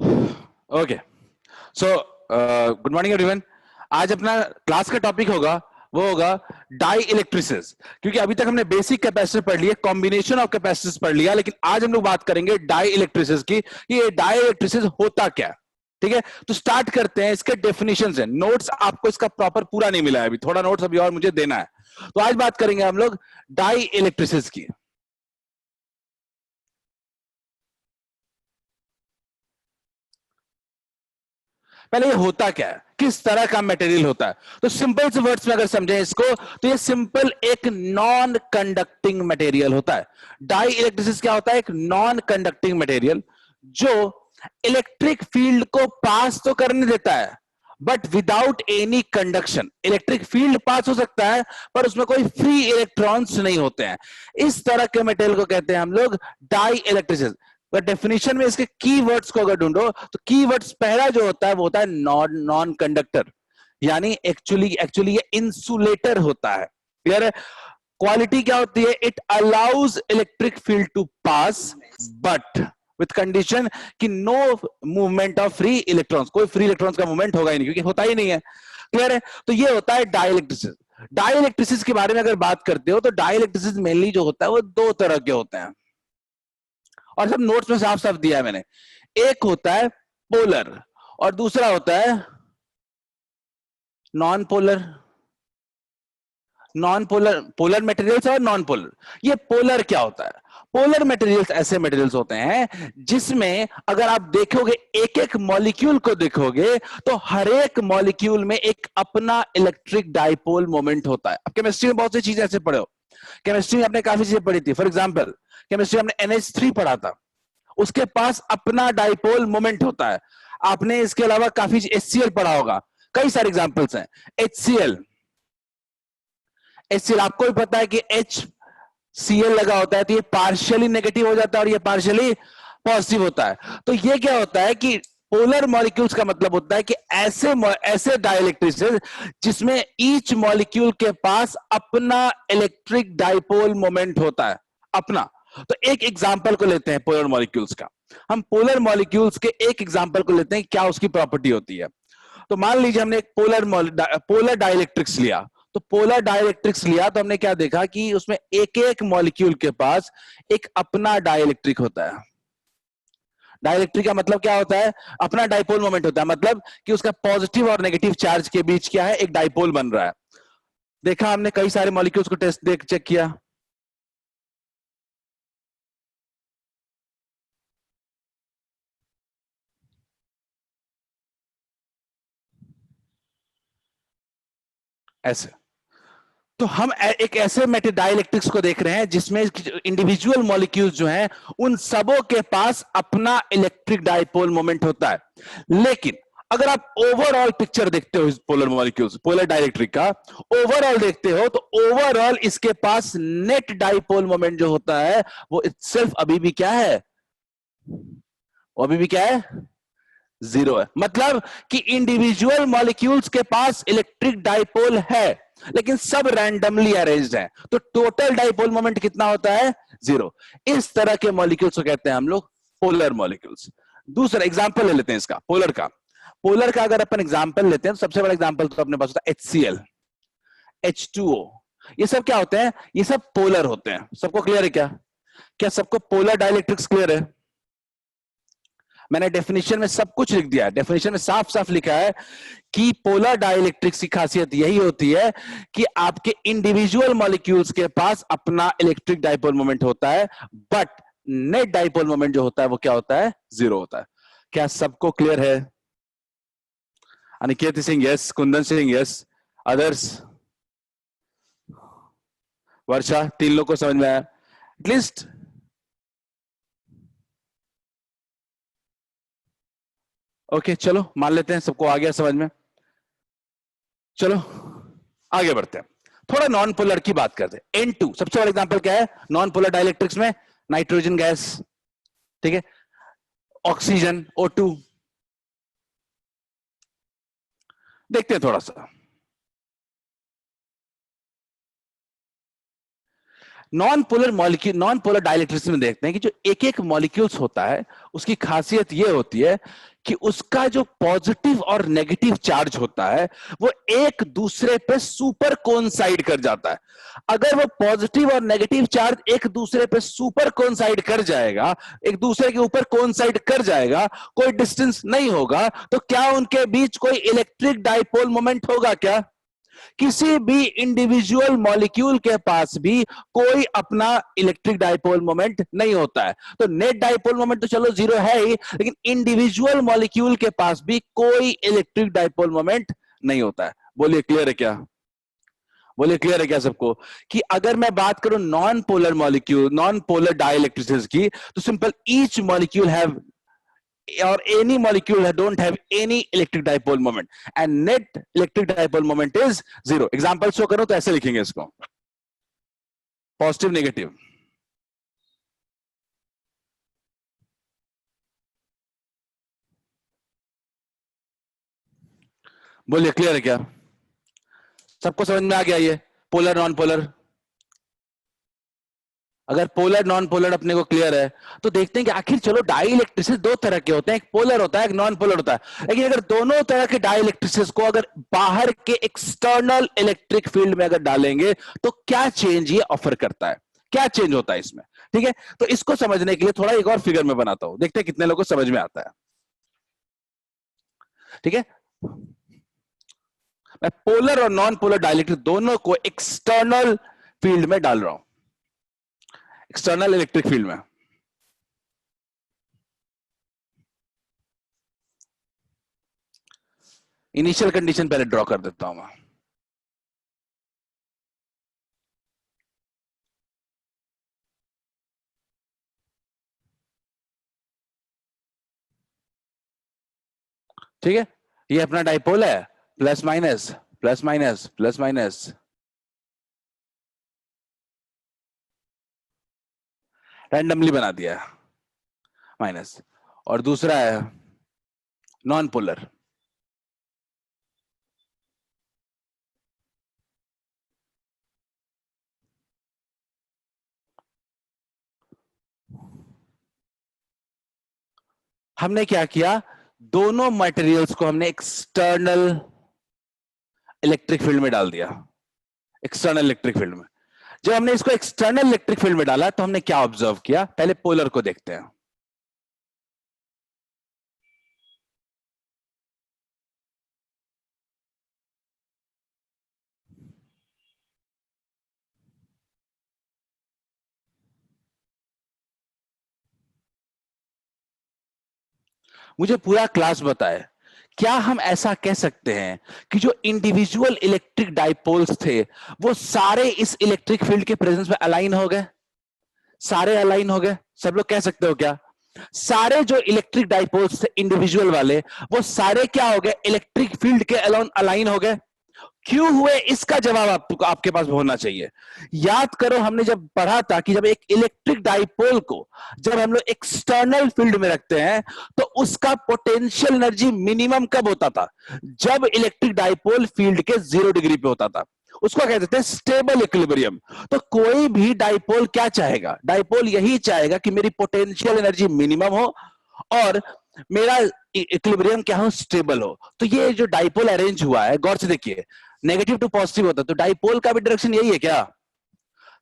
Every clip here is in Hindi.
Okay, so good morning everyone. आज अपना क्लास का टॉपिक होगा, वो होगा डाई इलेक्ट्रिसिस। क्योंकि अभी तक हमने बेसिक कैपेसिटर पढ़ लिया, कॉम्बिनेशन ऑफ कैपेसिटर्स पढ़ लिया, लेकिन आज हम लोग बात करेंगे डाई इलेक्ट्रिसिस की। ये डाई इलेक्ट्रिसिस होता क्या है, ठीक है। तो स्टार्ट करते हैं। इसके डेफिनेशंस हैं। नोट्स आपको इसका प्रॉपर पूरा नहीं मिला है, अभी थोड़ा नोट्स अभी और मुझे देना है। तो आज बात करेंगे हम लोग डाई इलेक्ट्रिसिस की। पहले ये होता क्या है, किस तरह का मटेरियल होता है। तो सिंपल से वर्ड्स में अगर समझें इसको, तो ये सिंपल एक नॉन कंडक्टिंग मटेरियल होता है। डाई इलेक्ट्रिसिस क्या होता है? एक नॉन कंडक्टिंग मटेरियल जो इलेक्ट्रिक फील्ड को पास तो करने देता है, but without any conduction. Electric field pass हो सकता है, पर उसमें कोई फ्री इलेक्ट्रॉन्स नहीं होते हैं। इस तरह के मटेरियल को कहते हैं हम लोग डाई इलेक्ट्रिसिस। तो डेफिनेशन में इसके कीवर्ड्स को अगर ढूंढो, तो कीवर्ड्स पहला जो होता है वो होता है नॉन नॉन कंडक्टर, यानी एक्चुअली एक्चुअली ये इंसुलेटर होता है। क्लियर है? क्वालिटी क्या होती है? It allows electric field to pass, but with condition कि no movement of free electrons. कोई फ्री इलेक्ट्रॉन्स का मूवमेंट होगा ही नहीं, क्योंकि होता ही नहीं है। क्लियर है? तो ये होता है डाई इलेक्ट्रिसिस। डाई इलेक्ट्रिसिस के बारे में अगर बात करते हो, तो डाई इलेक्ट्रिसिस मेनली जो होता है वो दो तरह के होते हैं, और सब नोट्स में साफ साफ दिया है मैंने। एक होता है पोलर, और दूसरा होता है non polar. Non polar, polar materials और नॉन पोलर। ये पोलर क्या होता है? पोलर मटेरियल्स ऐसे मटेरियल्स होते हैं जिसमें अगर आप देखोगे, एक एक मॉलिक्यूल को देखोगे, तो हर एक मॉलिक्यूल में एक अपना इलेक्ट्रिक डाइपोल मोमेंट होता है। अब केमिस्ट्री में बहुत सी चीजें ऐसे पढ़े हो। केमिस्ट्री में आपने काफी चीजें पढ़ी थी। फॉर एग्जाम्पल, केमिस्ट्री में हमने NH3 पढ़ा था, उसके पास अपना डाइपोल मोमेंट होता है। आपने इसके अलावा काफी HCl पढ़ा होगा, कई सारे एग्जांपल्स हैं। HCl, आपको भी पता है कि HCl लगा होता है, तो ये पार्शियली नेगेटिव हो जाता है और ये पार्शियली पॉजिटिव होता है। तो ये क्या होता है कि पोलर मॉलिक्यूल्स का मतलब होता है कि ऐसे ऐसे डाइलेक्ट्रिसिस जिसमें ईच मॉलिक्यूल के पास अपना इलेक्ट्रिक डाइपोल मोमेंट होता है, अपना। तो एक एग्जांपल को लेते हैं पोलर मॉलिक्यूल्स का। हम पोलर मॉलिक्यूल्स के एक एग्जांपल को लेते हैं, क्या उसकी प्रॉपर्टी होती है। तो मान लीजिए हमने एक पोलर डाइलेक्ट्रिक्स लिया। तो पोलर डाइलेक्ट्रिक्स लिया तो हमने क्या देखा कि उसमें एक एक मॉलिक्यूल के पास एक अपना डाइलेक्ट्रिक होता है। डाइलेक्ट्रिक का मतलब क्या होता है? अपना डाइपोल मोमेंट होता है, मतलब कि उसका पॉजिटिव और नेगेटिव चार्ज के बीच क्या है? एक डाइपोल बन रहा है। देखा हमने कई सारे मॉलिक्यूल्स को टेस्ट देख चेक किया। ऐसे तो हम एक ऐसे डाइलेक्ट्रिक्स को देख रहे हैं जिसमें इंडिविजुअल मॉलिक्यूल्स जो हैं, उन सबों के पास अपना इलेक्ट्रिक डाइपोल मोमेंट होता है। लेकिन अगर आप ओवरऑल पिक्चर देखते हो इस पोलर मॉलिक्यूल्स, पोलर डाइलेक्ट्रिक का ओवरऑल देखते हो, तो ओवरऑल इसके पास नेट डाइपोल मोमेंट जो होता है वो इटसेल्फ अभी भी क्या है? वो अभी भी क्या है? जीरो है। मतलब कि इंडिविजुअल मॉलिक्यूल्स के पास इलेक्ट्रिक डाइपोल है, लेकिन सब रैंडमली अरेंज्ड है। तो टोटल डाइपोल मोमेंट कितना होता है? जीरो। इस तरह के मॉलिक्यूल्स को कहते हैं हम लोग पोलर मॉलिक्यूल्स। दूसरा एग्जांपल ले लेते हैं इसका, पोलर का। पोलर का अगर अपन एग्जांपल लेते हैं, तो सबसे बड़ा एग्जांपल तो अपने पास होता है HCl, H2O। ये सब क्या होते हैं? ये सब पोलर होते हैं। सबको क्लियर है क्या? क्या सबको पोलर डाइलेक्ट्रिक्स क्लियर है? मैंने डेफिनेशन में सब कुछ लिख दिया है। डेफिनेशन में साफ साफ लिखा है कि पोलर डाइलेक्ट्रिक्स की खासियत यही होती है कि आपके इंडिविजुअल मॉलिक्यूल्स के पास अपना इलेक्ट्रिक डाइपोल मोमेंट होता है, बट नेट डाइपोल मोमेंट जो होता है वो क्या होता है? जीरो होता है। क्या सबको क्लियर है? Aniket Singh yes, Kundan Singh yes, others? Varsha, तीन लोग को समझ में आया एटलीस्ट? ओके, चलो मान लेते हैं सबको आ गया समझ में। चलो आगे बढ़ते हैं, थोड़ा नॉन पोलर की बात करते हैं। N2 सबसे बड़ा एग्जांपल क्या है नॉन पोलर डाइलेक्ट्रिक्स में? नाइट्रोजन गैस, ठीक है, ऑक्सीजन O2। देखते हैं थोड़ा सा। नॉन पोलर डाइलेक्ट्रिसिटी में देखते हैं कि जो एक एक मॉलिक्यूल्स होता है उसकी खासियत ये होती है कि उसका जो पॉजिटिव और नेगेटिव चार्ज होता है वो एक दूसरे पे सुपर कोइंसाइड कर जाता है। अगर वो पॉजिटिव और नेगेटिव चार्ज एक दूसरे पे सुपर कोइंसाइड कर जाएगा, एक दूसरे के ऊपर कोइंसाइड कर जाएगा, कोई डिस्टेंस नहीं होगा, तो क्या उनके बीच कोई इलेक्ट्रिक डाइपोल मोमेंट होगा? क्या किसी भी इंडिविजुअल मॉलिक्यूल के पास भी कोई अपना इलेक्ट्रिक डाइपोल मोमेंट नहीं होता है। तो नेट डाइपोल मोमेंट तो चलो जीरो है ही, लेकिन इंडिविजुअल मॉलिक्यूल के पास भी कोई इलेक्ट्रिक डाइपोल मोमेंट नहीं होता है। बोलिए क्लियर है क्या? बोलिए क्लियर है क्या सबको? कि अगर मैं बात करूं non polar molecule, non polar dielectricity की, तो simple each molecule have or any molecule don't have any electric dipole moment and net electric dipole moment is zero. Example show करो तो ऐसे लिखेंगे इसको, पॉजिटिव नेगेटिव। बोलिए क्लियर है क्या? सबको समझ में आ गया ये पोलर नॉन पोलर? अगर पोलर नॉन पोलर अपने को क्लियर है तो देखते हैं कि आखिर चलो डाइलेक्ट्रिसिटी दो तरह के होते हैं, एक पोलर होता है एक नॉन पोलर होता है। लेकिन अगर दोनों तरह के डाइलेक्ट्रिसिटी को अगर बाहर के एक्सटर्नल इलेक्ट्रिक फील्ड में अगर डालेंगे तो क्या चेंज ये ऑफर करता है, क्या चेंज होता है इसमें? ठीक है, तो इसको समझने के लिए थोड़ा एक और फिगर में बनाता हूं, देखते हैं कितने लोगों को समझ में आता है। ठीक है, मैं पोलर और नॉन पोलर डाइलेक्ट्रिक दोनों को एक्सटर्नल फील्ड में डाल रहा हूं, एक्सटर्नल इलेक्ट्रिक फील्ड में। इनिशियल कंडीशन पहले ड्रॉ कर देता हूं मैं। ठीक है, ये अपना डाइपोल है, plus minus plus minus plus minus, randomly बना दिया माइनस। और दूसरा है नॉन पोलर, हमने क्या किया, दोनों मटेरियल्स को हमने एक्सटर्नल इलेक्ट्रिक फील्ड में डाल दिया, एक्सटर्नल इलेक्ट्रिक फील्ड में। जब हमने इसको एक्सटर्नल इलेक्ट्रिक फील्ड में डाला तो हमने क्या ऑब्जर्व किया, पहले पोलर को देखते हैं। मुझे पूरा क्लास बताए, क्या हम ऐसा कह सकते हैं कि जो इंडिविजुअल इलेक्ट्रिक डाइपोल्स थे वो सारे इस इलेक्ट्रिक फील्ड के प्रेजेंस में अलाइन हो गए? सारे अलाइन हो गए? सब लोग कह सकते हो क्या? सारे जो इलेक्ट्रिक डाइपोल्स थे इंडिविजुअल वाले, वो सारे क्या हो गए, इलेक्ट्रिक फील्ड के अलाइन हो गए? क्यों हुए, इसका जवाब आपके पास होना चाहिए। याद करो, हमने जब पढ़ा था कि जब एक इलेक्ट्रिक डाइपोल को जब हम लोग एक्सटर्नल फील्ड में रखते हैं तो उसका पोटेंशियल एनर्जी मिनिमम कब होता था? जब इलेक्ट्रिक डाइपोल फील्ड के 0 डिग्री पे होता था, उसको कहते थे स्टेबल इक्विलिब्रियम। तो कोई भी डाइपोल क्या चाहेगा, डाइपोल यही चाहेगा कि मेरी पोटेंशियल एनर्जी मिनिमम हो और मेरा इक्विलिब्रियम क्या हो, स्टेबल हो। तो ये जो डाइपोल अरेंज हुआ है, गौर से देखिए, नेगेटिव टू पॉजिटिव होता है, तो डाइपोल का भी डायरेक्शन यही है क्या?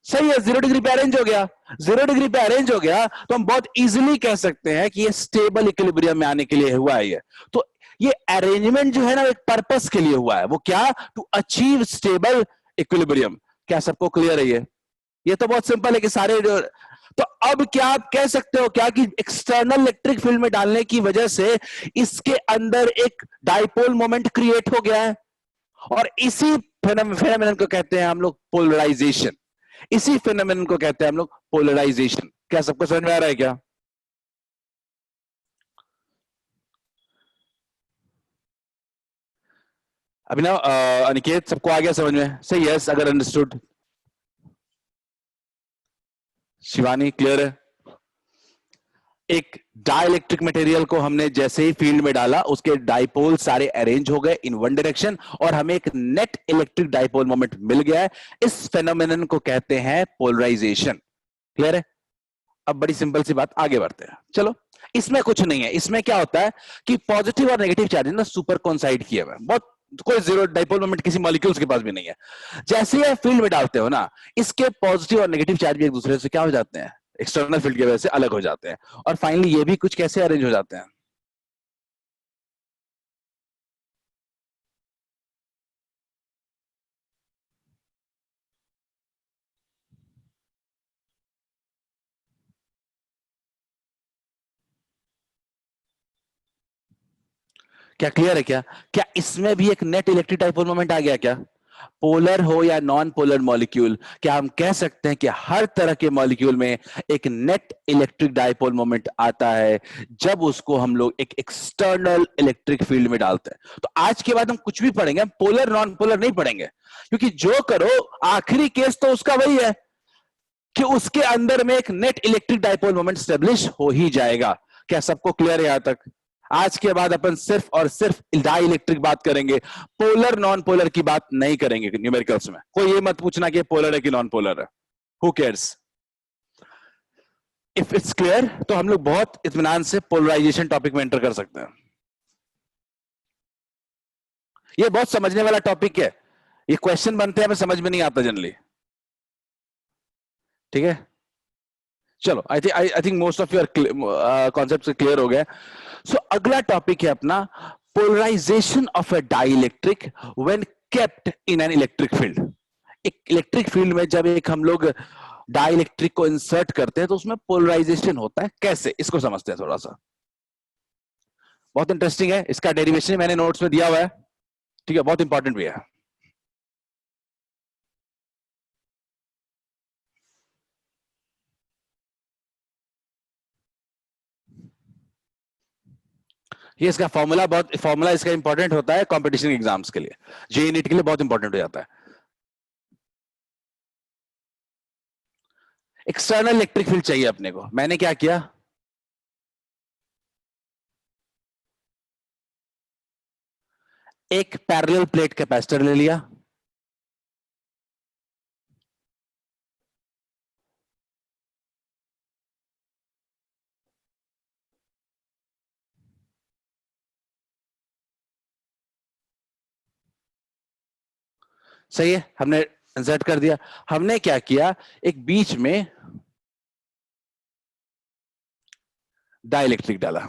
सही है, 0 डिग्री पे अरेंज हो गया। 0 डिग्री पे अरेंज हो गया तो हम बहुत इजीली कह सकते हैं कि ये स्टेबल इक्विलिब्रियम में आने के लिए हुआ है। ये तो ये अरेंजमेंट जो है ना, एक पर्पस के लिए हुआ है, वो क्या, टू अचीव स्टेबल इक्विलिब्रियम। क्या सबको क्लियर है ये तो बहुत सिंपल है कि सारे तो अब क्या आप कह सकते हो क्या कि एक्सटर्नल इलेक्ट्रिक फील्ड में डालने की वजह से इसके अंदर एक डाइपोल मोमेंट क्रिएट हो गया है, और इसी फेनोमेनन को कहते हैं हम लोग पोलराइजेशन। इसी फेनोमेनन को कहते हैं हम लोग पोलराइजेशन। क्या सबको समझ में आ रहा है क्या? अभिनव, अनिकेत, सबको आ गया समझ में? सही, यस अगर अंडरस्टूड। शिवानी क्लियर है? एक डाइलेक्ट्रिक मटेरियल को हमने जैसे ही फील्ड में डाला, उसके डाइपोल सारे अरेंज हो गए इन वन डायरेक्शन और हमें एक नेट इलेक्ट्रिक डाइपोल मोमेंट मिल गया है। इस फेनोमेनन को कहते हैं पोलराइजेशन। क्लियर है? अब बड़ी सिंपल सी बात, आगे बढ़ते हैं। चलो, इसमें कुछ नहीं है। इसमें क्या होता है कि पॉजिटिव और नेगेटिव चार्ज ना सुपर कोइंसाइड किए हुए हैं, बहुत कोई जीरो डाइपोल मोमेंट किसी मॉलिक्यूल्स के पास भी नहीं है। जैसे ही फील्ड में डालते हो ना, इसके पॉजिटिव और नेगेटिव चार्ज भी एक दूसरे से क्या हो जाते हैं, एक्सटर्नल फील्ड की वजह से अलग हो जाते हैं। और फाइनली ये भी कुछ कैसे अरेंज हो जाते हैं। क्या क्लियर है? क्या क्या इसमें भी एक नेट इलेक्ट्रिक डाइपोल मोमेंट आ गया? क्या पोलर हो या नॉन पोलर मॉलिक्यूल, क्या हम कह सकते हैं कि हर तरह के मॉलिक्यूल में एक नेट इलेक्ट्रिक डाइपोल मोमेंट आता है जब उसको हम लोग एक एक्सटर्नल इलेक्ट्रिक फील्ड में डालते हैं। तो आज के बाद हम कुछ भी पढ़ेंगे, हम पोलर नॉन पोलर नहीं पढ़ेंगे, क्योंकि जो करो आखिरी केस तो उसका वही है कि उसके अंदर में एक net electric dipole moment establish हो ही जाएगा। क्या सबको क्लियर है यहां तक? आज के बाद अपन सिर्फ और सिर्फ डाई इलेक्ट्रिक बात करेंगे, पोलर नॉन पोलर की बात नहीं करेंगे न्यूमेरिकल्स में। कोई ये मत पूछना कि पोलर है कि नॉन पोलर है, who cares. If it's clear तो हम लोग बहुत इत्मीनान से पोलराइजेशन टॉपिक में एंटर कर सकते हैं। ये बहुत समझने वाला टॉपिक है, ये क्वेश्चन बनते हैं हमें समझ में नहीं आता जनरली। ठीक है, चलो, I think most of your concept clear हो गए। सो अगला टॉपिक है अपना polarisation of a dielectric when kept in an electric field. एक इलेक्ट्रिक फील्ड में जब एक हम लोग डाइलेक्ट्रिक को इंसर्ट करते हैं तो उसमें पोलराइजेशन होता है, कैसे, इसको समझते हैं थोड़ा सा। बहुत इंटरेस्टिंग है, इसका डेरिवेशन मैंने नोट्स में दिया हुआ है। ठीक है, बहुत इंपॉर्टेंट भी है। ये इसका फॉर्मूला इसका इंपॉर्टेंट होता है कंपटीशन एग्जाम्स के लिए, जेईई नीट के लिए बहुत इंपॉर्टेंट हो जाता है। एक्सटर्नल इलेक्ट्रिक फील्ड चाहिए अपने को। मैंने क्या किया, एक पैरेलल प्लेट कैपेसिटर ले लिया, सही है, हमने इंसर्ट कर दिया। हमने क्या किया, एक बीच में डाइलेक्ट्रिक डाला।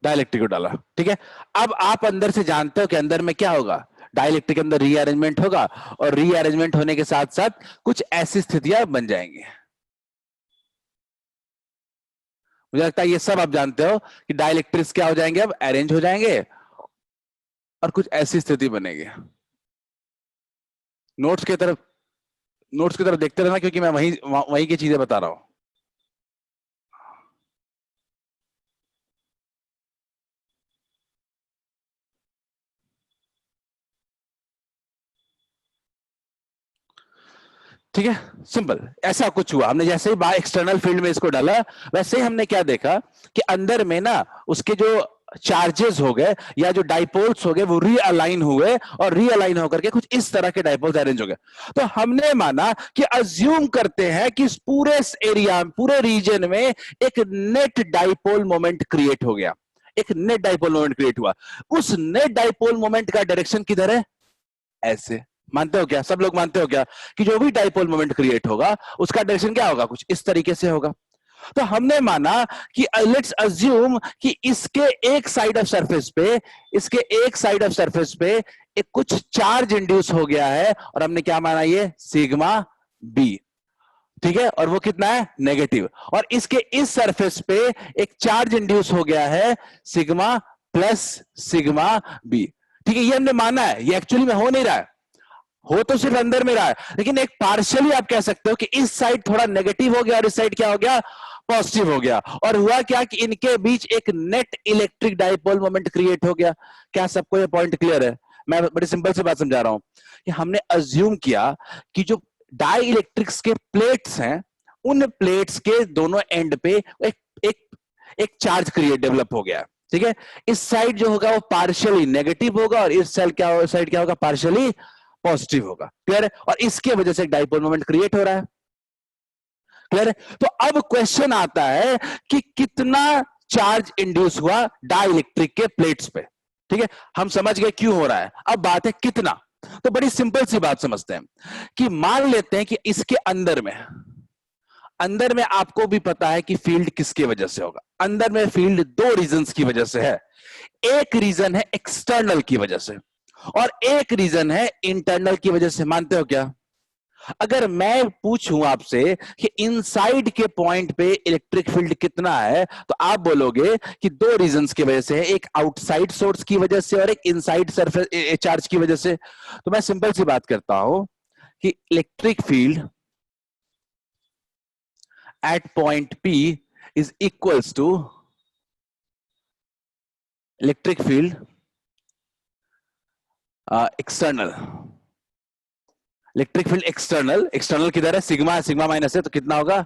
डाइलेक्ट्रिक को डाला, ठीक है। अब आप अंदर से जानते हो कि अंदर में क्या होगा, डाइलेक्ट्रिक के अंदर रीअरेंजमेंट होगा और रीअरेंजमेंट होने के साथ साथ कुछ ऐसी स्थितियां बन जाएंगी। मुझे लगता है ये सब आप जानते हो कि डाइलेक्ट्रिक्स क्या हो जाएंगे, अब अरेंज हो जाएंगे और कुछ ऐसी स्थिति बनेगी। नोट्स की तरफ देखते रहना, क्योंकि मैं वही की चीजें बता रहा हूं। ठीक है, सिंपल ऐसा कुछ हुआ। हमने जैसे ही एक्सटर्नल फील्ड में इसको डाला, वैसे ही हमने क्या देखा कि अंदर में ना उसके जो चार्जेस हो गए या जो डाइपोल्स हो गए वो रीअलाइन हुए और रीअलाइन होकर के कुछ इस तरह के डाइपोल्स अरेंज हो गए। तो हमने माना कि अज्यूम करते हैं कि इस पूरे एरिया, पूरे रीजन में एक नेट डाइपोल मोमेंट क्रिएट हो गया, एक नेट डाइपोल मोमेंट क्रिएट हुआ। उस नेट डाइपोल मोमेंट का डायरेक्शन किधर है, ऐसे। मानते हो क्या, सब लोग मानते हो क्या कि जो भी डाइपोल मोमेंट क्रिएट होगा उसका डायरेक्शन क्या होगा, कुछ इस तरीके से होगा। तो हमने माना कि लेट्स अज्यूम कि इसके एक साइड ऑफ सरफेस पे, इसके एक साइड ऑफ सरफेस पे एक कुछ चार्ज इंड्यूस हो गया है और हमने क्या माना, ये सिग्मा बी। ठीक है, और वो कितना है, नेगेटिव। और इसके इस सरफेस पे एक चार्ज इंड्यूस हो गया है सिग्मा प्लस सिग्मा बी। ठीक है, ये हमने माना है, ये एक्चुअली में हो नहीं रहा है, हो तो सिर्फ अंदर में रहा है, लेकिन एक पार्शियली आप कह सकते हो कि इस साइड थोड़ा नेगेटिव हो गया और इस साइड क्या हो गया, पॉजिटिव हो गया। और हुआ क्या कि इनके बीच एक net electric dipole moment create हो गया। क्या सबको ये पॉइंट क्लियर है? मैं बड़ी सिंपल सी बात समझा रहा हूं कि हमने अज्यूम किया कि जो डाई इलेक्ट्रिक्स के प्लेट्स हैं, उन प्लेट्स के दोनों एंड पे एक एक एक चार्ज क्रिएट डेवलप हो गया। ठीक है, इस साइड जो होगा वो पार्शियली नेगेटिव होगा और इस साइड क्या होगा, पार्शियली पॉजिटिव होगा। क्लियर है? और इसके वजह से एक डाइपोल मोमेंट क्रिएट हो रहा है। क्लियर है? तो अब क्वेश्चन आता है कि कितना चार्ज इंड्यूस हुआ डाई इलेक्ट्रिक के प्लेट्स पे। ठीक है, हम समझ गए क्यों हो रहा है, अब बात है कितना। तो बड़ी सिंपल सी बात समझते हैं कि मान लेते हैं कि इसके अंदर में आपको भी पता है कि फील्ड किसकी वजह से होगा। अंदर में फील्ड दो रीजंस की वजह से है। एक रीजन है एक्सटर्नल की वजह से और एक रीजन है इंटरनल की वजह से। मानते हो क्या? अगर मैं पूछूं आपसे कि इनसाइड के पॉइंट पे इलेक्ट्रिक फील्ड कितना है, तो आप बोलोगे कि दो रीजंस की वजह से है, एक आउटसाइड सोर्स की वजह से और एक इनसाइड सरफेस चार्ज की वजह से। तो मैं सिंपल सी बात करता हूं कि electric field at point P is equals to electric field external। Electric field external किधर है? सिग्मा, सिग्मा माइनस है, तो कितना होगा?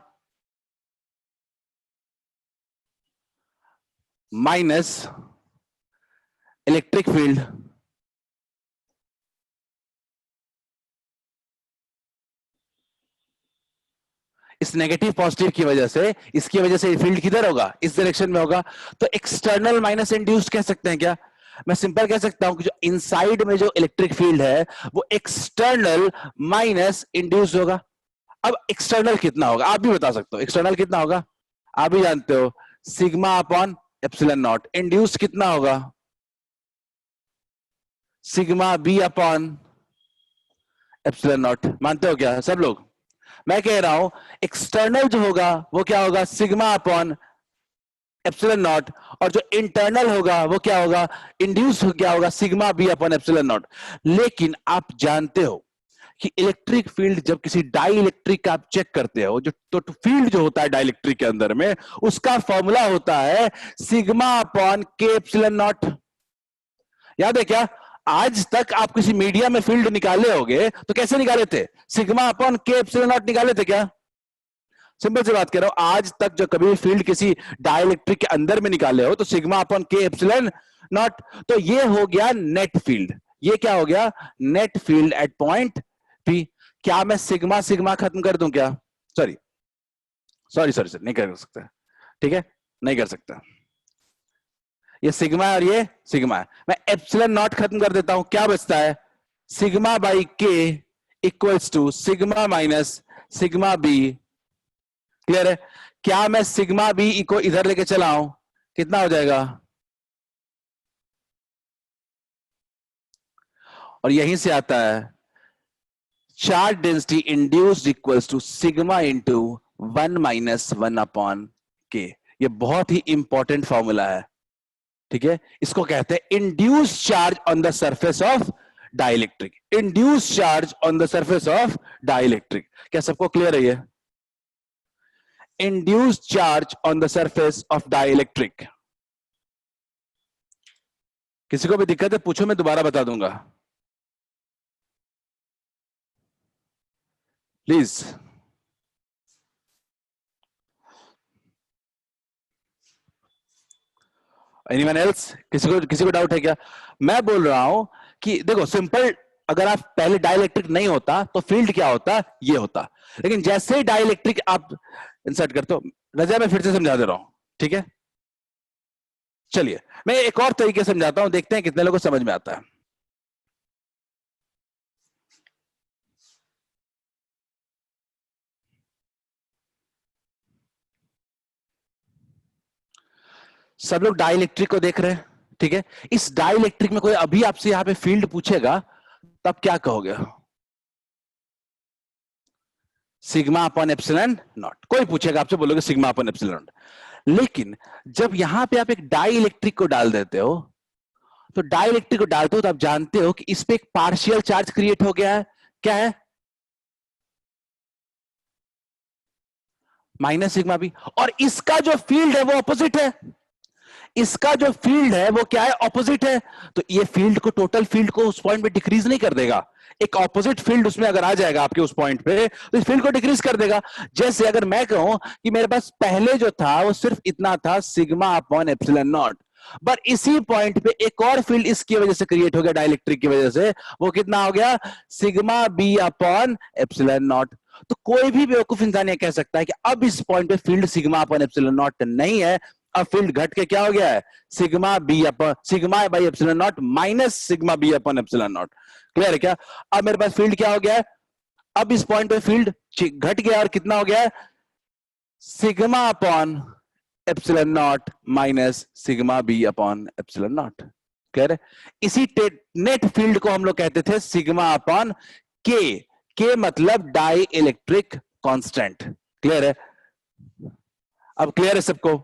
माइनस इलेक्ट्रिक फील्ड इस नेगेटिव पॉजिटिव की वजह से, इसकी वजह से फील्ड किधर होगा? इस डायरेक्शन में होगा। तो एक्सटर्नल माइनस इंड्यूस्ड कह सकते हैं क्या? मैं सिंपल कह सकता हूं कि जो इनसाइड में जो इलेक्ट्रिक फील्ड है वो एक्सटर्नल माइनस इंड्यूस्ड होगा। अब एक्सटर्नल कितना होगा आप भी बता सकते हो। एक्सटर्नल कितना होगा आप भी जानते हो, sigma upon epsilon naught. Induced कितना होगा? Sigma b upon epsilon naught. मानते हो क्या सब लोग? मैं कह रहा हूं एक्सटर्नल जो होगा वो क्या होगा? Sigma upon epsilon not. और जो इंटरनल होगा वो क्या होगा? इंड्यूस क्या होगा? Sigma b upon epsilon naught. लेकिन आप जानते हो कि इलेक्ट्रिक फील्ड जब किसी डाई इलेक्ट्रिक का आप चेक करते हो, जो तो फील्ड जो होता है डाई इलेक्ट्रिक के अंदर में, उसका फॉर्मूला होता है सिग्मा अपॉन के एप्सिलॉन नॉट। याद है क्या? आज तक आप किसी मीडिया में फील्ड निकाले होगे तो कैसे निकाले थे? सिग्मा अपॉन के एप्सिलॉन नॉट निकाले थे क्या? सिंपल सी बात कह रहा हूं, आज तक जो कभी फील्ड किसी डाइलेक्ट्रिक के अंदर में निकाले हो तो सिग्मा अपॉन के एप्सिलॉन नॉट। तो ये हो गया नेट फील्ड। ये क्या हो गया? Net field at point P. क्या मैं सिग्मा सिग्मा खत्म कर दूं क्या? सॉरी सॉरी सॉरी सर, नहीं कर सकता। ठीक है, नहीं कर सकता। ये सिग्मा है और ये सिग्मा है। मैं एप्सिलॉन नॉट खत्म कर देता हूं, क्या बचता है? Sigma by k equals to sigma minus sigma b. Clear है? क्या मैं सिग्मा बी को इधर लेके चला हूं, कितना हो जाएगा? और यहीं से आता है charge density induced equals to sigma into 1 minus 1 upon k. ये बहुत ही इंपॉर्टेंट फॉर्मूला है। ठीक है, इसको कहते हैं induced charge on the surface of dielectric. Induced charge on the surface of dielectric. क्या सबको क्लियर है ये? induced charge on the surface of dielectric। किसी को भी दिक्कत है पूछो, मैं दोबारा बता दूंगा प्लीज। Anyone else? किसी को डाउट है क्या? मैं बोल रहा हूं कि देखो सिंपल, अगर आप पहले डाइलेक्ट्रिक नहीं होता तो फील्ड क्या होता? ये होता। लेकिन जैसे ही डाइलेक्ट्रिक आप इंसर्ट करते हो, रजा मैं फिर से समझा दे रहा हूं, ठीक है? चलिए मैं एक और तरीके से समझाता हूं, देखते हैं कितने लोगों को समझ में आता है। सब लोग डाइलेक्ट्रिक को देख रहे हैं, ठीक है? इस डाइलेक्ट्रिक में कोई अभी आपसे यहां पे फील्ड पूछेगा तब क्या कहोगे? Sigma upon epsilon not. कोई पूछेगा आपसे, बोलोगे सिग्मा अपॉन एप्सिलॉन नॉट। लेकिन जब यहां पे आप एक डाई इलेक्ट्रिक को डाल देते हो, तो डाई इलेक्ट्रिक को डालते हो तो आप जानते हो कि इस पे एक पार्शियल चार्ज क्रिएट हो गया है। क्या है? माइनस सिग्मा बी, और इसका जो फील्ड है वो ऑपोजिट है, इसका जो फील्ड है वो क्या है, ऑपोजिट है। तो ये फील्ड को, टोटल फील्ड को उस पॉइंट पे डिक्रीज नहीं कर देगा, एक ऑपोजिट फील्ड उसमें अगर आ जाएगा आपके उस पॉइंट पे तो इस फील्ड को डिक्रीज कर देगा। जैसे अगर मैं कहूं कि मेरे पास पहले जो था वो सिर्फ इतना था, सिग्मा अपॉन एप्सिलॉन नॉट, पर इसी पॉइंट पे एक और फील्ड इसकी वजह से क्रिएट हो गया, डाइलेक्ट्रिक की वजह से, वो कितना हो गया, sigma b upon epsilon naught. तो कोई भी बेवकूफ इंसान ये कह सकता है कि अब इस पॉइंट पे field sigma upon epsilon not नहीं है, अब फील्ड घट के क्या हो गया है, sigma b upon sigma by epsilon naught minus sigma b upon epsilon naught. Clear है क्या? अब मेरे पास फील्ड क्या हो गया है, अब इस पॉइंट पे फील्ड घट गया और कितना हो गया है, sigma upon epsilon naught minus sigma b upon epsilon naught. Clear है? इसी नेट फील्ड को हम लोग कहते थे सिग्मा अपॉन के, के मतलब डाई इलेक्ट्रिक कांस्टेंट। क्लियर है? अब क्लियर है सबको?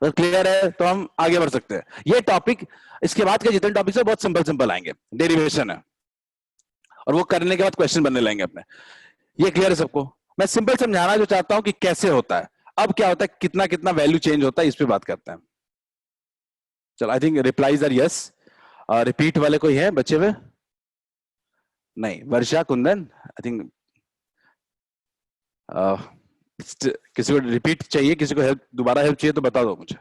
अगर क्लियर है तो हम आगे बढ़ सकते हैं। ये टॉपिक, इसके बाद के जितने टॉपिक्स है बहुत सिंपल सिंपल आएंगे, डेरिवेशन है, और वो करने के बाद क्वेश्चन बनने लगेंगे अपने। ये क्लियर है सबको? मैं सिंपल समझाना जो चाहता हूं कि कैसे होता है, अब क्या होता है, कितना कितना वैल्यू चेंज होता है, इस पे बात करते हैं। चलो, I think replies are yes. Repeat वाले कोई है बच्चे में? नहीं, वर्षा, कुंदन, आई थिंक किसी को रिपीट चाहिए, किसी को हेल्प, दोबारा हेल्प चाहिए तो बता दो मुझे।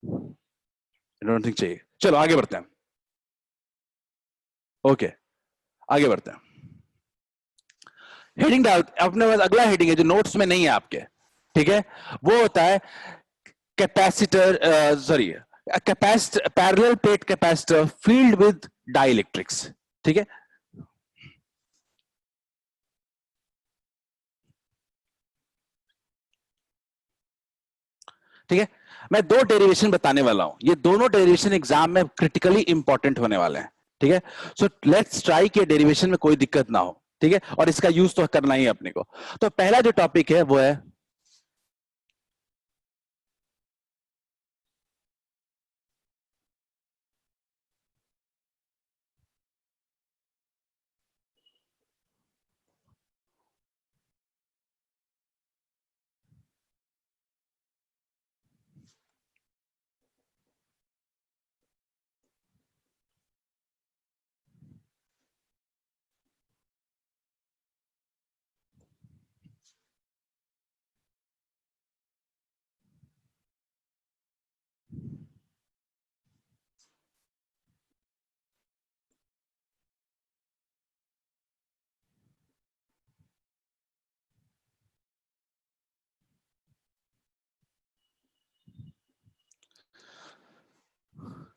आई डोंट थिंक चाहिए। चलो आगे बढ़ते हैं। ओके, आगे बढ़ते हैं। हेडिंग डाल अपने पास, अगला हेडिंग है जो नोट्स में नहीं है आपके, ठीक है, वो होता है capacitor, sorry, parallel plate capacitor field with dielectrics. ठीक है, ठीक है, मैं दो डेरिवेशन बताने वाला हूं, ये दोनों डेरिवेशन एग्जाम में क्रिटिकली इंपॉर्टेंट होने वाले हैं। ठीक है, सो लेट्स ट्राई कि डेरिवेशन में कोई दिक्कत ना हो। ठीक है, और इसका यूज तो करना ही है अपने को। तो पहला जो टॉपिक है वो है,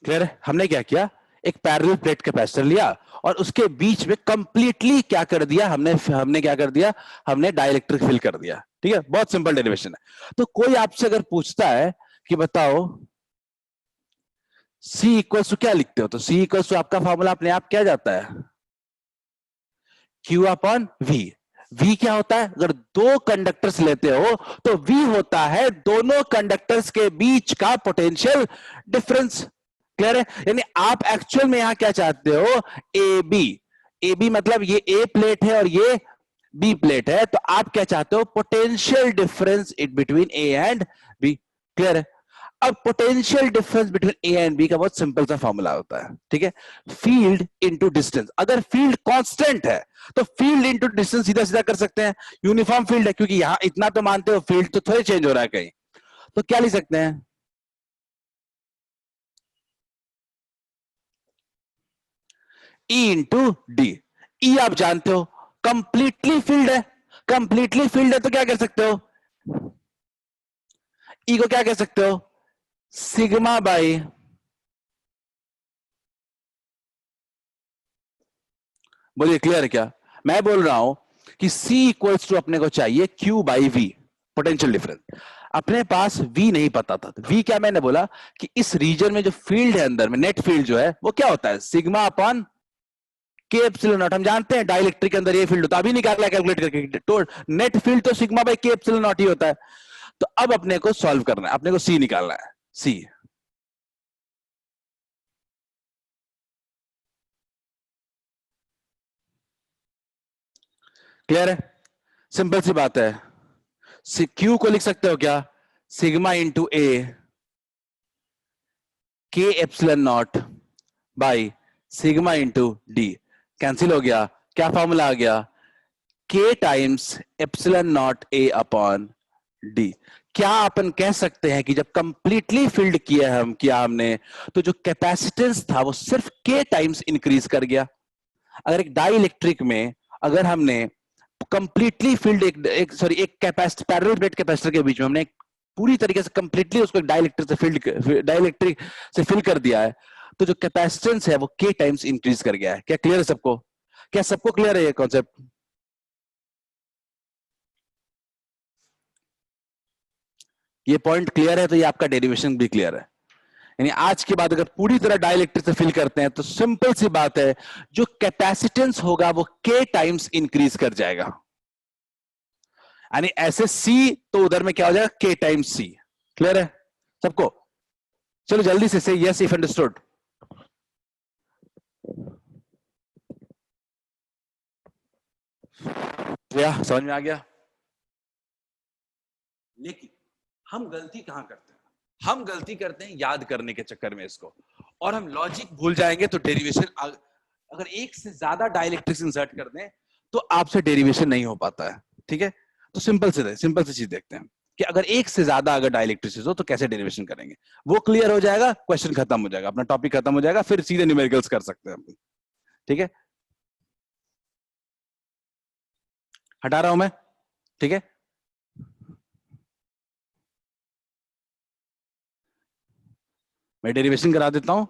क्लियर है, हमने क्या किया, एक पैरेलल प्लेट कैपेसिटर लिया और उसके बीच में कंप्लीटली क्या कर दिया, हमने हमने क्या कर दिया, हमने डाइलेक्ट्रिक फिल कर दिया। ठीक है, बहुत सिंपल डेरिवेशन है। तो कोई आपसे अगर पूछता है कि बताओ C इक्वल्स टू क्या लिखते हो, तो C इक्वल्स टू आपका फॉर्मूला अपने आप क्या जाता है, Q अपॉन V। V क्या होता है, अगर दो कंडक्टर्स लेते हो तो V होता है दोनों कंडक्टर्स के बीच का पोटेंशियल डिफरेंस। क्लियर है? यानी आप एक्चुअल में यहां क्या चाहते हो, ए बी, ए बी मतलब ये ए प्लेट है और ये बी प्लेट है, तो आप क्या चाहते हो, potential difference in between A and B. Clear है? अब potential difference between A and B का बहुत सिंपल सा फॉर्मूला होता है। ठीक है, फील्ड इनटू डिस्टेंस। अगर फील्ड कांस्टेंट है तो फील्ड इनटू डिस्टेंस सीधा सीधा कर सकते हैं, यूनिफॉर्म फील्ड है, क्योंकि यहां इतना तो मानते हो फील्ड तो थोड़े चेंज हो रहा है कहीं, तो क्या लिख सकते हैं, ई इंटू डी। ई आप जानते हो कंप्लीटली फील्ड है, कंप्लीटली फील्ड है तो क्या कर सकते हो, ई को क्या कह सकते हो, सिग्मा बाई, बोलिए क्लियर है क्या? मैं बोल रहा हूं कि C इक्वल्स टू अपने को चाहिए Q by V, potential difference. अपने पास V नहीं पता था, तो V क्या, मैंने बोला कि इस रीजन में जो फील्ड है अंदर में, नेट फील्ड जो है वो क्या होता है, सिग्मा अपॉन के एप्सिलॉन नॉट। हम जानते हैं डाइलेक्ट्रिक के अंदर ये फील्ड होता है, अभी निकाला कैलकुलेट करके, तो नेट फील्ड तो सिग्मा बाई के एप्सिलॉन नॉट ही होता है। तो अब अपने को सॉल्व करना है, अपने को C निकालना है, C। क्लियर है? सिंपल सी बात है, क्यू को लिख सकते हो क्या, सिग्मा इंटू ए के epsilon not by sigma into D. Cancel हो गया, क्या फॉर्मूला आ गया, के टाइम्स एप्सिलॉन नॉट ए अपॉन डी। क्या अपन कह सकते हैं कि जब कंप्लीटली फिल्ड किया हमने तो जो कैपेसिटेंस था वो सिर्फ के टाइम्स इंक्रीज कर गया। अगर एक डाई इलेक्ट्रिक में अगर हमने कंप्लीटली फील्ड एक कैपेसिटर, पैरेलल प्लेट कैपेसिटर के बीच में हमने पूरी तरीके से कंप्लीटली उसको डाइलेक्ट्रिक से फिल कर दिया है, तो जो कैपेसिटेंस है वो के टाइम्स इंक्रीज कर गया है। क्या क्लियर है सबको? क्या सबको क्लियर है ये कॉन्सेप्ट? ये पॉइंट क्लियर है तो ये आपका डेरिवेशन भी क्लियर है। यानी आज के बाद अगर पूरी तरह डाइलेक्ट्रिक से फिल करते हैं तो सिंपल सी बात है, जो कैपेसिटेंस होगा वो के टाइम्स इंक्रीज कर जाएगा। यानी ऐसे सी तो उधर में क्या हो जाएगा, के टाइम्स सी। क्लियर है सबको? चलो जल्दी से यस इफ अंडरस्टूड। समझ में आ गया? लेकिन हम गलती कहां करते हैं, हम गलती करते हैं याद करने के चक्कर में इसको, और हम लॉजिक भूल जाएंगे तो डेरिवेशन, अगर एक से ज्यादा डाइलेक्ट्रिक्स इंसर्ट कर दें तो आपसे डेरिवेशन नहीं हो पाता है। ठीक है, तो सिंपल से चीज देखते हैं कि अगर एक से ज्यादा अगर डाइलेक्ट्रिसिस हो तो कैसे डेरिवेशन करेंगे। वो क्लियर हो जाएगा, क्वेश्चन खत्म हो जाएगा, अपना टॉपिक खत्म हो जाएगा, फिर सीधे न्यूमेरिकल्स कर सकते हैं हम। ठीक है, हटा रहा हूं मैं। ठीक है, मैं डेरिवेशन करा देता हूं।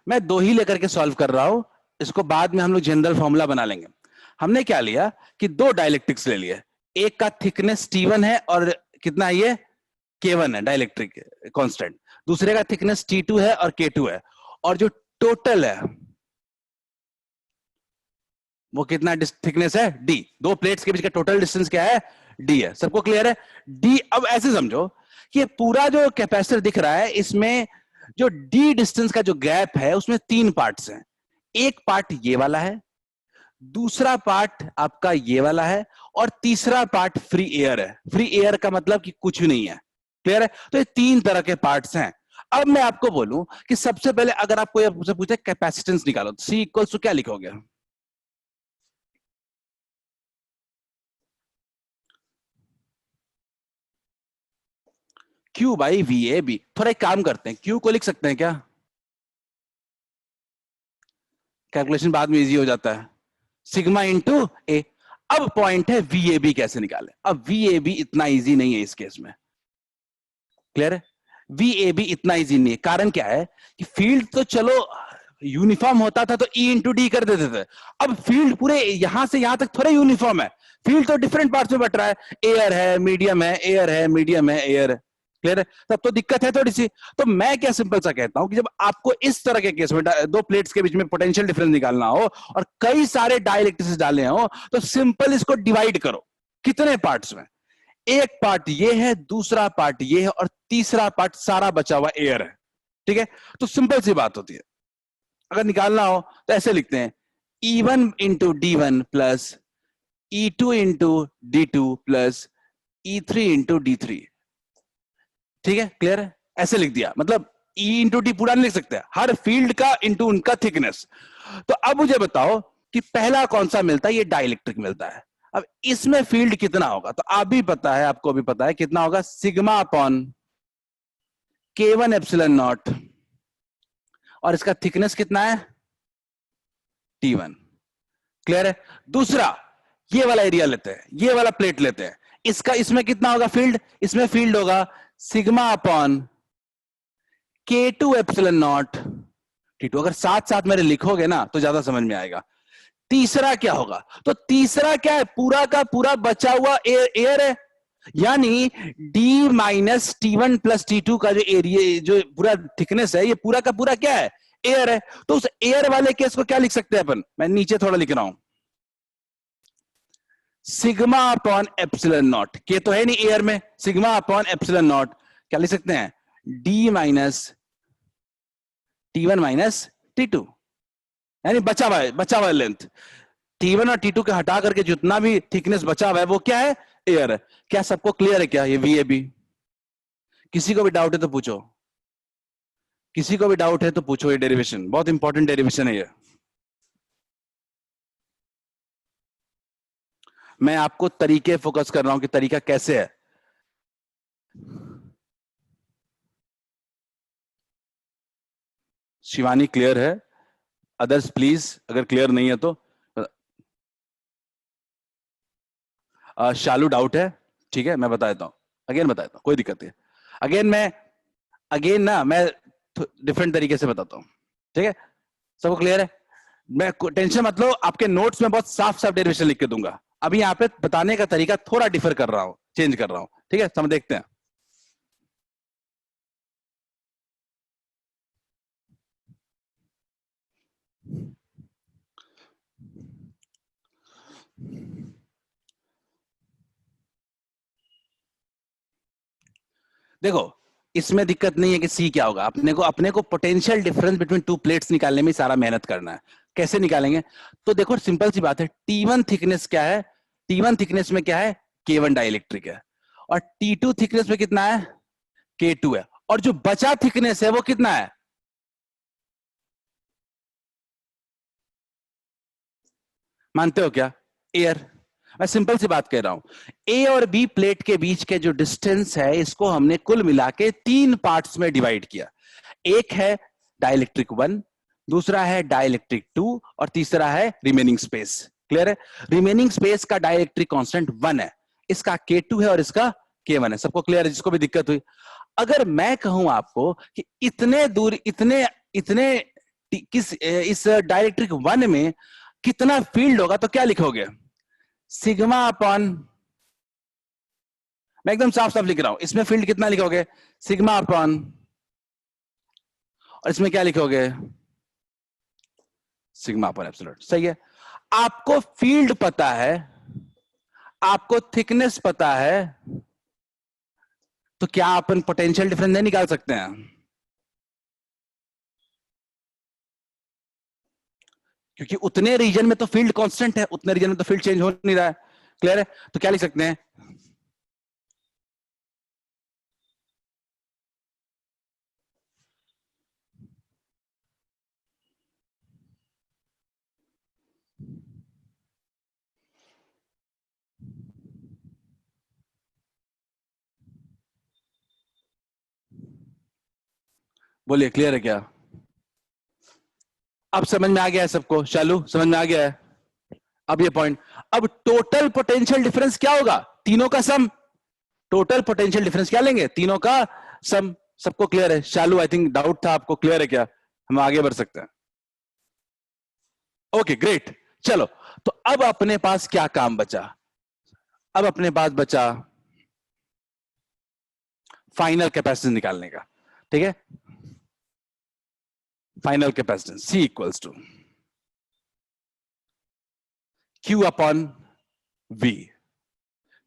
मैं दो ही लेकर के सॉल्व कर रहा हूं, इसको बाद में हम लोग जनरल फॉर्मूला बना लेंगे। हमने क्या लिया कि दो डाइलेक्ट्रिक्स ले लिए, एक का थिकनेस T1 है और कितना है ये, K1 है डाइलेक्ट्रिक कांस्टेंट, दूसरे का थिकनेस T2 है और K2 है, और जो टोटल है वो कितना थिकनेस है, D। दो प्लेट्स के बीच का टोटल डिस्टेंस क्या है, D है। सबको क्लियर है? D। अब ऐसे समझो कि पूरा जो कैपेसिटर दिख रहा है इसमें जो D डिस्टेंस का जो गैप है उसमें तीन पार्ट्स हैं। एक पार्ट ये वाला है, दूसरा पार्ट आपका ये वाला है, और तीसरा पार्ट फ्री एयर है। फ्री एयर का मतलब कि कुछ भी नहीं है। क्लियर है? तो ये तीन तरह के पार्ट्स हैं। अब मैं आपको बोलूं कि सबसे पहले अगर आपको ये पूछे कैपेसिटेंस निकालो तो C इक्वल्स टू क्या लिखोगे, Q बाई VAB। थोड़ा एक काम करते हैं, Q को लिख सकते हैं क्या, कैलकुलेशन बाद में इजी हो जाता है, सिग्मा इंटू ए। अब पॉइंट है VAB कैसे निकाले। अब VAB इतना इजी नहीं है इस केस में। क्लियर है? VAB इतना इजी नहीं है, कारण क्या है कि फील्ड तो चलो यूनिफॉर्म होता था तो E इंटू डी कर देते थे। अब फील्ड पूरे यहां से यहां तक थोड़ा यूनिफॉर्म है, फील्ड तो डिफरेंट पार्ट्स में बट रहा है, एयर है, मीडियम है, एयर है, मीडियम है, एयर है। क्लियर है? तब तो दिक्कत है थोड़ी सी। तो मैं क्या सिंपल सा कहता हूं कि जब आपको इस तरह के केस में दो प्लेट्स के बीच में पोटेंशियल डिफरेंस निकालना हो और कई सारे डाइलेक्ट्रिक्स डाले हो तो सिंपल इसको डिवाइड करो। कितने पार्ट्स में, एक पार्ट ये है, दूसरा पार्ट ये है, और तीसरा पार्ट सारा बचा हुआ एयर है। ठीक है, तो सिंपल सी बात होती है। अगर निकालना हो तो ऐसे लिखते हैं, E1 into D1 plus E2 into D2 plus E3 into D3। ठीक है, क्लियर है? ऐसे लिख दिया, मतलब E इंटू डी पूरा नहीं लिख सकते, हर फील्ड का इंटू उनका थिकनेस। तो अब मुझे बताओ कि पहला कौन सा मिलता है, ये डाइलेक्ट्रिक मिलता है। अब इसमें फील्ड कितना होगा, तो आप भी पता है, आपको भी पता है कितना होगा, sigma upon K1 epsilon not, और इसका थिकनेस कितना है, T1। क्लियर है? दूसरा ये वाला एरिया लेते हैं, ये वाला प्लेट लेते हैं, इसका इसमें कितना होगा फील्ड, इसमें फील्ड होगा sigma upon K2 epsilon not T2। अगर साथ साथ मेरे लिखोगे ना तो ज्यादा समझ में आएगा। तीसरा क्या होगा? तो तीसरा क्या है? पूरा का पूरा बचा हुआ एयर है, यानी D minus T1 plus T2 का जो एरिया, जो पूरा थिकनेस है, ये पूरा का पूरा क्या है? एयर है। तो उस एयर वाले केस को क्या लिख सकते हैं अपन? मैं नीचे थोड़ा लिख रहा हूं, सिग्मा अपॉन एप्सिलॉन नॉट। के तो है नहीं एयर में, सिग्मा अपॉन एप्सिलॉन नॉट क्या लिख सकते हैं? D minus T1 minus T2, यानी बचा हुआ लेंथ। T1 और T2 के हटा करके जितना भी थिकनेस बचा हुआ है वो क्या है? एयर है। क्या सबको क्लियर है क्या ये VAB? किसी को भी डाउट है तो पूछो, किसी को भी डाउट है तो पूछो। ये डेरिवेशन बहुत इंपॉर्टेंट डेरिवेशन है ये। मैं आपको तरीके फोकस कर रहा हूं कि तरीका कैसे है। शिवानी क्लियर है? अदर्स प्लीज, अगर क्लियर नहीं है तो। शालू डाउट है? ठीक है, मैं बता देता हूं, अगेन बता देता हूं, कोई दिक्कत नहीं। अगेन ना मैं डिफरेंट तरीके से बताता हूं, ठीक है? सबको क्लियर है? मैं टेंशन मत लो, आपके नोट्स में बहुत साफ साफ डेरिवेशन लिख के दूंगा। अभी यहाँ पे बताने का तरीका थोड़ा डिफर कर रहा हूं, चेंज कर रहा हूं, ठीक है? हम देखते हैं। देखो, इसमें दिक्कत नहीं है कि सी क्या होगा। अपने को potential difference between two plates निकालने में सारा मेहनत करना है। कैसे निकालेंगे? तो देखो सिंपल सी बात है, T1 थिकनेस क्या है? T1 थिकनेस में क्या है? K1 डाइलेक्ट्रिक है। और T2 थिकनेस में कितना है? K2 है। और जो बचा थिकनेस है वो कितना है? मानते हो क्या? एयर। मैं सिंपल सी बात कह रहा हूं, ए और बी प्लेट के बीच के जो डिस्टेंस है, इसको हमने कुल मिला के तीन पार्ट्स में डिवाइड किया। एक है डाइलेक्ट्रिक 1, दूसरा है डाइलेक्ट्रिक 2, और तीसरा है रिमेनिंग स्पेस। क्लियर है? रिमेनिंग स्पेस का डाइलेक्ट्रिक कांस्टेंट 1 है, इसका K2 है और इसका K1 है। सबको क्लियर है? जिसको भी दिक्कत हुई, अगर मैं कहूं आपको कि इतने दूर, इतने इतने किस इस डाइलेक्ट्रिक 1 में कितना फील्ड होगा, तो क्या लिखोगे? सिग्मा अपॉन, मैं एकदम साफ साफ लिख रहा हूं, इसमें फील्ड कितना लिखोगे? सिग्मा अपॉन, और इसमें क्या लिखोगे? Sigma upon epsilon. सही है। आपको फील्ड पता है, आपको थिकनेस पता है, तो क्या अपन पोटेंशियल डिफरेंस नहीं निकाल सकते हैं? क्योंकि उतने रीजन में तो फील्ड कांस्टेंट है, उतने रीजन में तो फील्ड चेंज हो नहीं रहा है। क्लियर है? तो क्या लिख सकते हैं? बोलिए, क्लियर है क्या? अब समझ में आ गया है सबको? शालू समझ में आ गया है? अब ये पॉइंट, अब टोटल पोटेंशियल डिफरेंस क्या होगा? तीनों का सम। टोटल पोटेंशियल डिफरेंस क्या लेंगे? तीनों का सम। सबको क्लियर है? शालू आई थिंक डाउट था आपको, क्लियर है क्या? हम आगे बढ़ सकते हैं? Okay great. चलो, तो अब अपने पास क्या काम बचा? अब अपने पास बचा फाइनल कैपेसिटेंस निकालने का। ठीक है? Final capacitance C equals to Q upon V।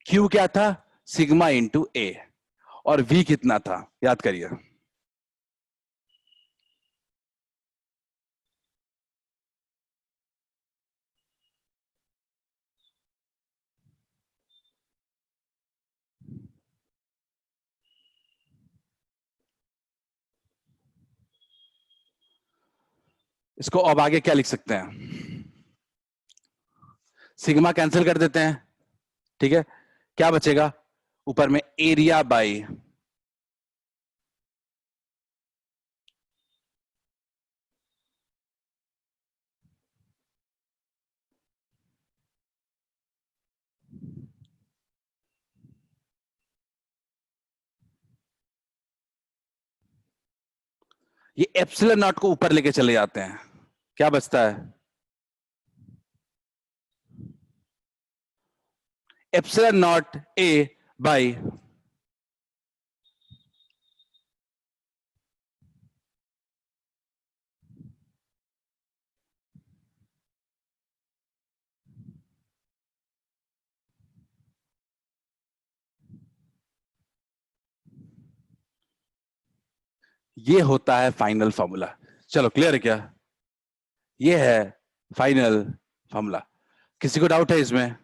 Q क्या था? Sigma into A। और V कितना था? याद करिए। इसको अब आगे क्या लिख सकते हैं? सिग्मा कैंसिल कर देते हैं, ठीक है? क्या बचेगा ऊपर में? एरिया बाई, ये एप्सिलॉन नॉट को ऊपर लेके चले जाते हैं, क्या बचता है? एप्सिलॉन नॉट ए बाई ये होता है फाइनल फॉर्मूला। चलो क्लियर है क्या? ये है फाइनल फॉर्मूला। किसी को डाउट है इसमें?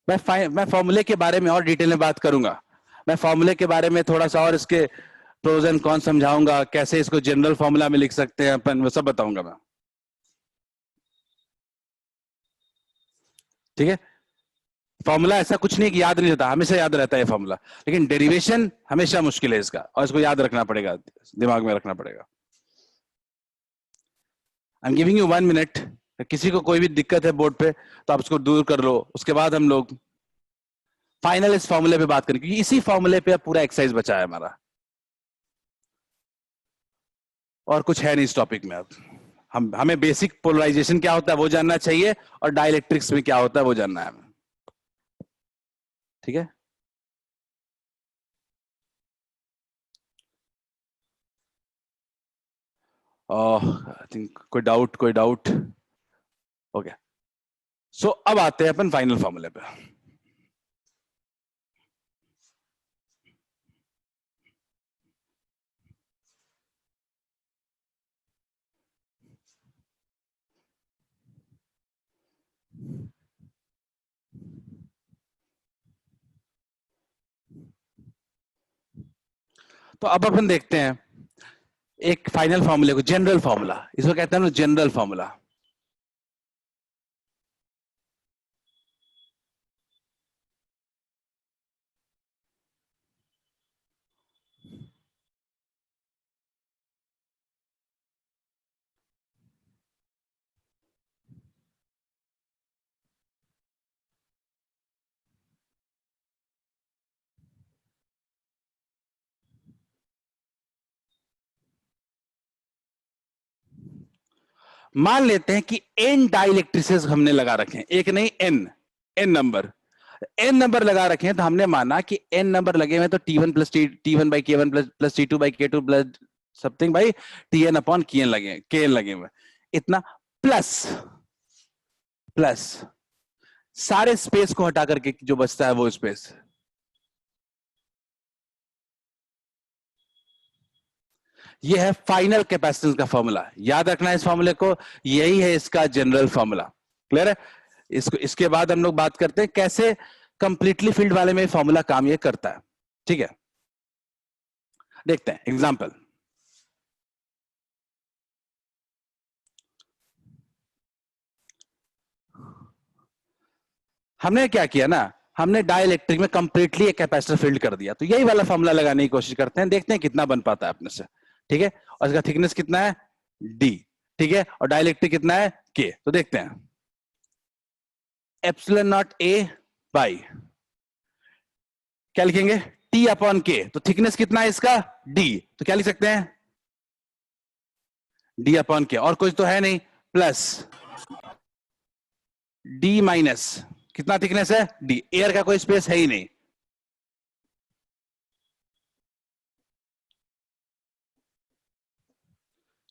मैं फॉर्मूले के बारे में और डिटेल में बात करूंगा। मैं फॉर्मूले के बारे में थोड़ा सा और इसके प्रोज एंड कॉन समझाऊंगा, कैसे इसको जनरल फॉर्मूला में लिख सकते हैं अपन, वो सब बताऊंगा मैं। ठीक है? फॉर्मूला ऐसा कुछ नहीं कि याद नहीं रहता, हमेशा याद रहता है फॉर्मूला, लेकिन डेरिवेशन हमेशा मुश्किल है इसका, और इसको याद रखना पड़ेगा, दिमाग में रखना पड़ेगा। I am giving you 1 minute. किसी को कोई भी दिक्कत है बोर्ड पे तो आप उसको दूर कर लो, उसके बाद हम लोग फाइनल इस फॉर्मूले पे बात करेंगे, क्योंकि इसी फॉर्मूले पे पूरा एक्सरसाइज बचा है हमारा, और कुछ है नहीं इस टॉपिक में। अब हमें बेसिक पोलराइजेशन क्या होता है वो जानना चाहिए, और डाइलेक्ट्रिक्स में क्या होता है वो जानना है हमें। ठीक है? आई थिंक कोई डाउट? ओके, सो अब आते हैं अपन फाइनल फॉर्मूले पे। तो अब अपन देखते हैं एक फाइनल फॉर्मूले को, जनरल फॉर्मूला इसको कहते हैं ना, जनरल फॉर्मूला। मान लेते हैं कि एन डाइलेक्ट्रिसेस हमने लगा रखे हैं, एक नहीं एन, एन नंबर लगा रखे हैं, तो हमने माना कि एन नंबर लगे हुए तो T1 plus T2 plus something by Tn upon के एन लगे हुए, इतना प्लस प्लस सारे स्पेस को हटा करके जो बचता है वो स्पेस, ये है फाइनल कैपेसिटेंस का फॉर्मूला। याद रखना है इस फॉर्मूले को, यही है इसका जनरल फॉर्मूला। क्लियर है? इसको इसके बाद हम लोग बात करते हैं कैसे कंप्लीटली फील्ड वाले में फॉर्मूला काम ये करता है। ठीक है, देखते हैं एग्जांपल। हमने क्या किया ना, हमने डाइलेक्ट्रिक में कंप्लीटली एक कैपेसिटर फील्ड कर दिया, तो यही वाला फॉर्मूला लगाने की कोशिश करते हैं, देखते हैं कितना बन पाता है अपने से। ठीक है, और इसका थिकनेस कितना है? डी। ठीक है, और डाइलेक्ट्रिक कितना है? के। तो देखते हैं, एप्सिलॉन नॉट ए बाई क्या लिखेंगे? टी अपॉन के। तो थिकनेस कितना है इसका? डी। तो क्या लिख सकते हैं? डी अपॉन के, और कुछ तो है नहीं, प्लस डी माइनस कितना थिकनेस है? डी। एयर का कोई स्पेस है ही नहीं,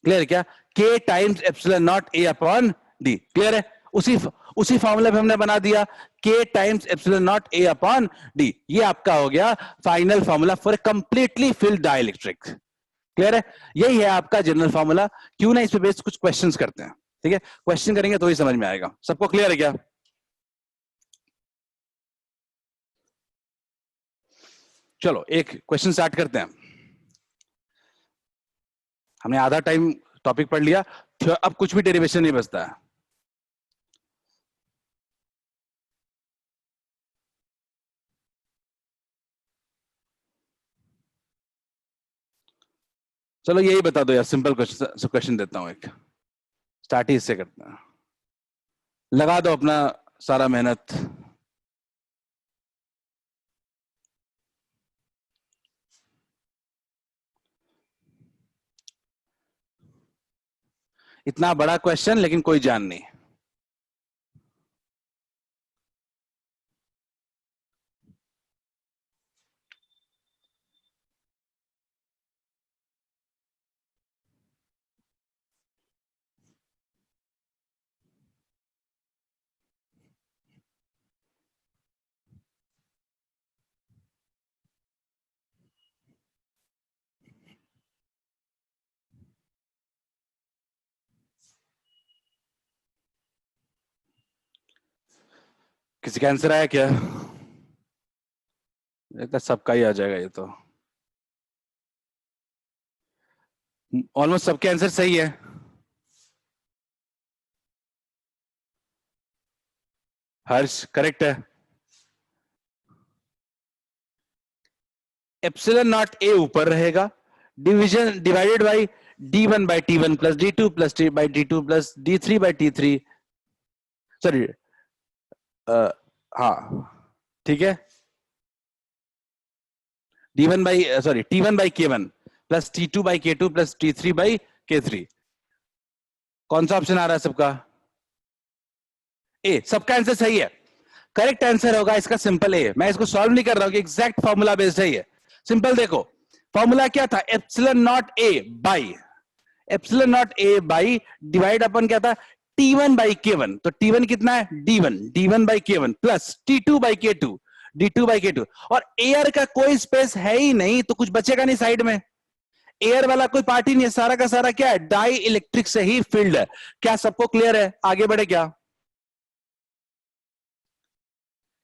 क्लियर क्या? के टाइम्स एप्सिलॉन नॉट ए अपॉन डी। क्लियर है? उसी उसी फॉर्मूले पे हमने बना दिया, के टाइम्स एप्सिलॉन नॉट ए अपॉन डी। ये आपका हो गया final formula for completely field dielectric. Clear है? यही है आपका जनरल फॉर्मूला। क्यों ना इस पे बेस्ड कुछ क्वेश्चंस करते हैं। ठीक है, क्वेश्चन करेंगे तो ही समझ में आएगा। सबको क्लियर है क्या? चलो एक क्वेश्चन स्टार्ट करते हैं। हमने आधा टाइम टॉपिक पढ़ लिया, अब कुछ भी डेरिवेशन नहीं बचता है। चलो यही बता दो यार, सिंपल क्वेश्चन देता हूं एक, स्टार्ट ही इससे करते हैं। लगा दो अपना सारा मेहनत। इतना बड़ा क्वेश्चन लेकिन कोई जान नहीं। किसी का आंसर आया क्या? लगता है सबका ही आ जाएगा ये तो। ऑलमोस्ट सबके आंसर सही है। हर्ष करेक्ट है। एप्सिलॉन नॉट ए ऊपर रहेगा, division divided by D1 by T1 plus D2 plus T by D2 plus D3 by T3। Sorry, हाँ ठीक है, D1 by sorry T1 by K1 plus T2 by K2 plus T3 by K3। कौन सा ऑप्शन आ रहा है सबका? ए। सबका आंसर सही है। करेक्ट आंसर होगा इसका सिंपल ए। मैं इसको सॉल्व नहीं कर रहा हूं कि एग्जैक्ट फॉर्मूला बेस्ड है ये। सिंपल देखो, फॉर्मूला क्या था? Epsilon naught A by epsilon naught A by divide अपन क्या था? T1 by K1। तो T1 कितना है? D1 by K1 plus T2 by K2 D2 by K2। और एयर का कोई स्पेस है ही नहीं तो कुछ बचेगा नहीं साइड में। एयर वाला कोई पार्ट ही नहीं है, सारा का सारा क्या है? डाई इलेक्ट्रिक से ही फील्ड है। क्या सबको क्लियर है? आगे बढ़े क्या?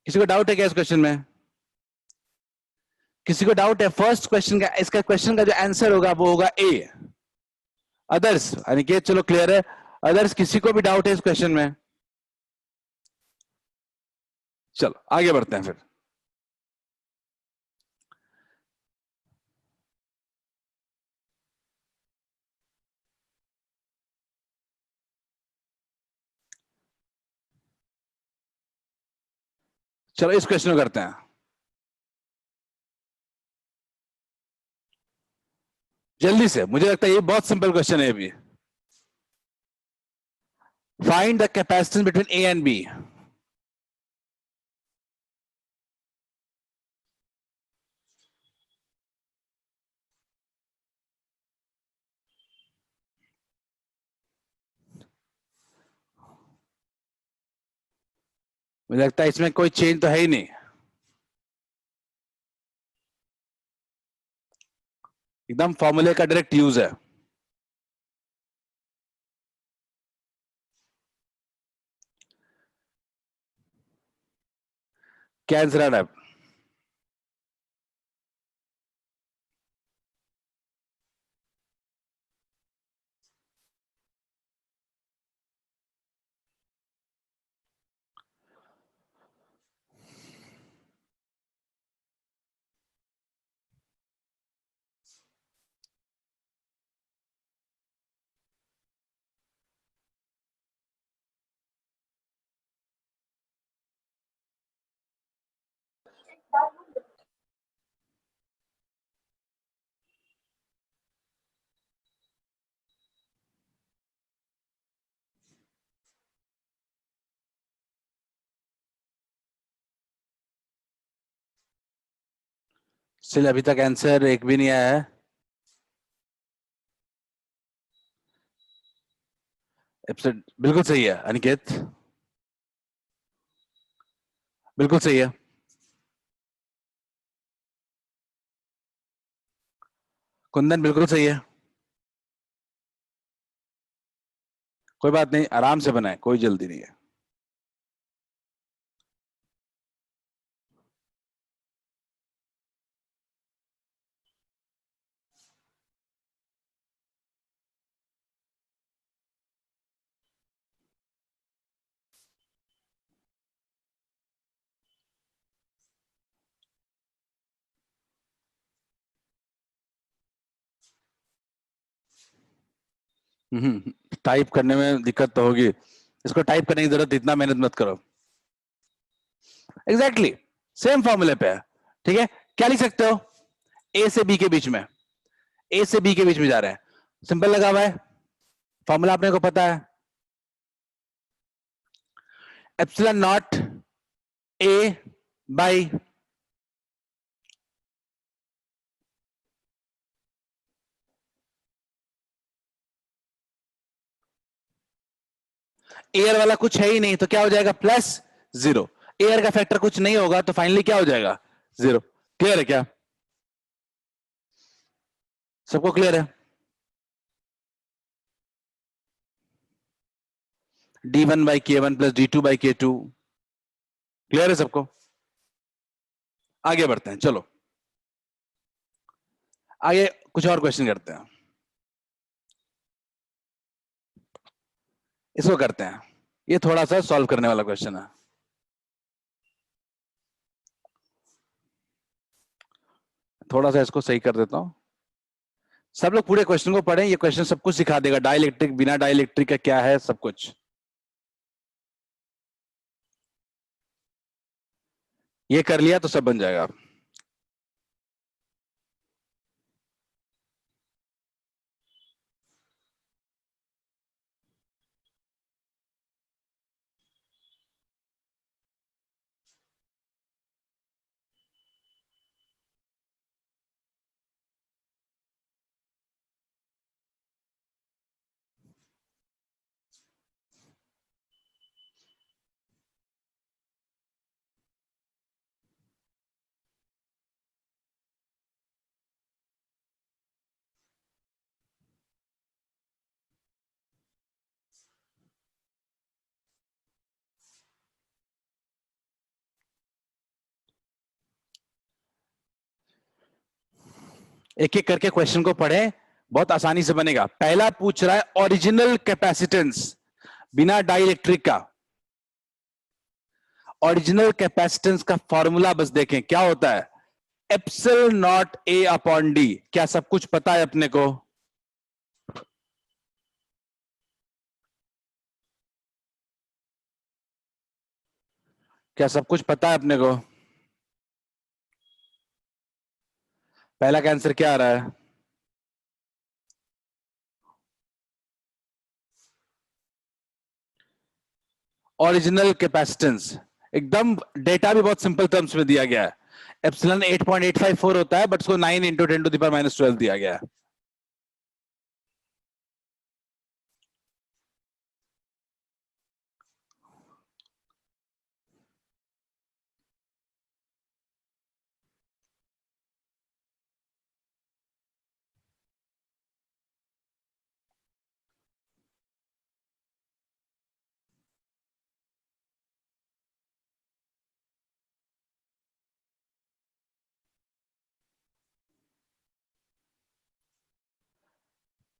किसी को डाउट है क्या इस क्वेश्चन में? किसी को डाउट है फर्स्ट क्वेश्चन का? इसका क्वेश्चन का जो आंसर होगा वो होगा ए। अदर्स? अनिकेत चलो क्लियर है। अदर्स किसी को भी डाउट है इस क्वेश्चन में? चलो आगे बढ़ते हैं फिर। चलो इस क्वेश्चन को करते हैं जल्दी से। मुझे लगता है ये बहुत सिंपल क्वेश्चन है अभी। Find the capacitance between A and B. मुझे लगता है इसमें कोई चेंज तो है ही नहीं, एकदम फॉर्मूले का डायरेक्ट यूज है। क्या आंसर आ रहा है? स्टिल अभी तक आंसर एक भी नहीं आया है। एब्सेंट बिल्कुल सही है अनिकेत, बिल्कुल सही है। कुंदन बिल्कुल सही है। कोई बात नहीं, आराम से बनाए, कोई जल्दी नहीं है। टाइप करने में दिक्कत तो होगी, इसको टाइप करने की जरूरत, इतना मेहनत मत करो। एग्जैक्टली सेम फॉर्मूले पे है। ठीक है, क्या लिख सकते हो? ए से बी के बीच में, ए से बी के बीच में जा रहे हैं, सिंपल लगा हुआ है। फॉर्मूला अपने को पता है, epsilon naught A by air वाला कुछ है ही नहीं, तो क्या हो जाएगा प्लस जीरो। एयर का फैक्टर कुछ नहीं होगा, तो फाइनली क्या हो जाएगा जीरो। क्लियर है क्या? सबको क्लियर है? d1/k1 plus d2/k2। क्लियर है सबको? आगे बढ़ते हैं, चलो आगे कुछ और क्वेश्चन करते हैं। इसको करते हैं, ये थोड़ा सा सॉल्व करने वाला क्वेश्चन है। थोड़ा सा इसको सही कर देता हूं। सब लोग पूरे क्वेश्चन को पढ़ें, ये क्वेश्चन सब कुछ सिखा देगा, डाइलेक्ट्रिक बिना डाइलेक्ट्रिक का क्या है, सब कुछ। ये कर लिया तो सब बन जाएगा। एक एक करके क्वेश्चन को पढ़ें, बहुत आसानी से बनेगा। पहला पूछ रहा है ओरिजिनल कैपेसिटेंस बिना डाइलेक्ट्रिक का। ओरिजिनल कैपेसिटेंस का फॉर्मूला बस देखें क्या होता है, एप्सिलॉन नॉट ए अपॉन डी। क्या सब कुछ पता है अपने को? क्या सब कुछ पता है अपने को? पहला का आंसर क्या आ रहा है? ओरिजिनल कैपेसिटेंस, एकदम डेटा भी बहुत सिंपल टर्म्स में दिया गया है। एप्सिलॉन 8.854 होता है, बट उसको 9 इंटू 10⁻12 दिया गया है।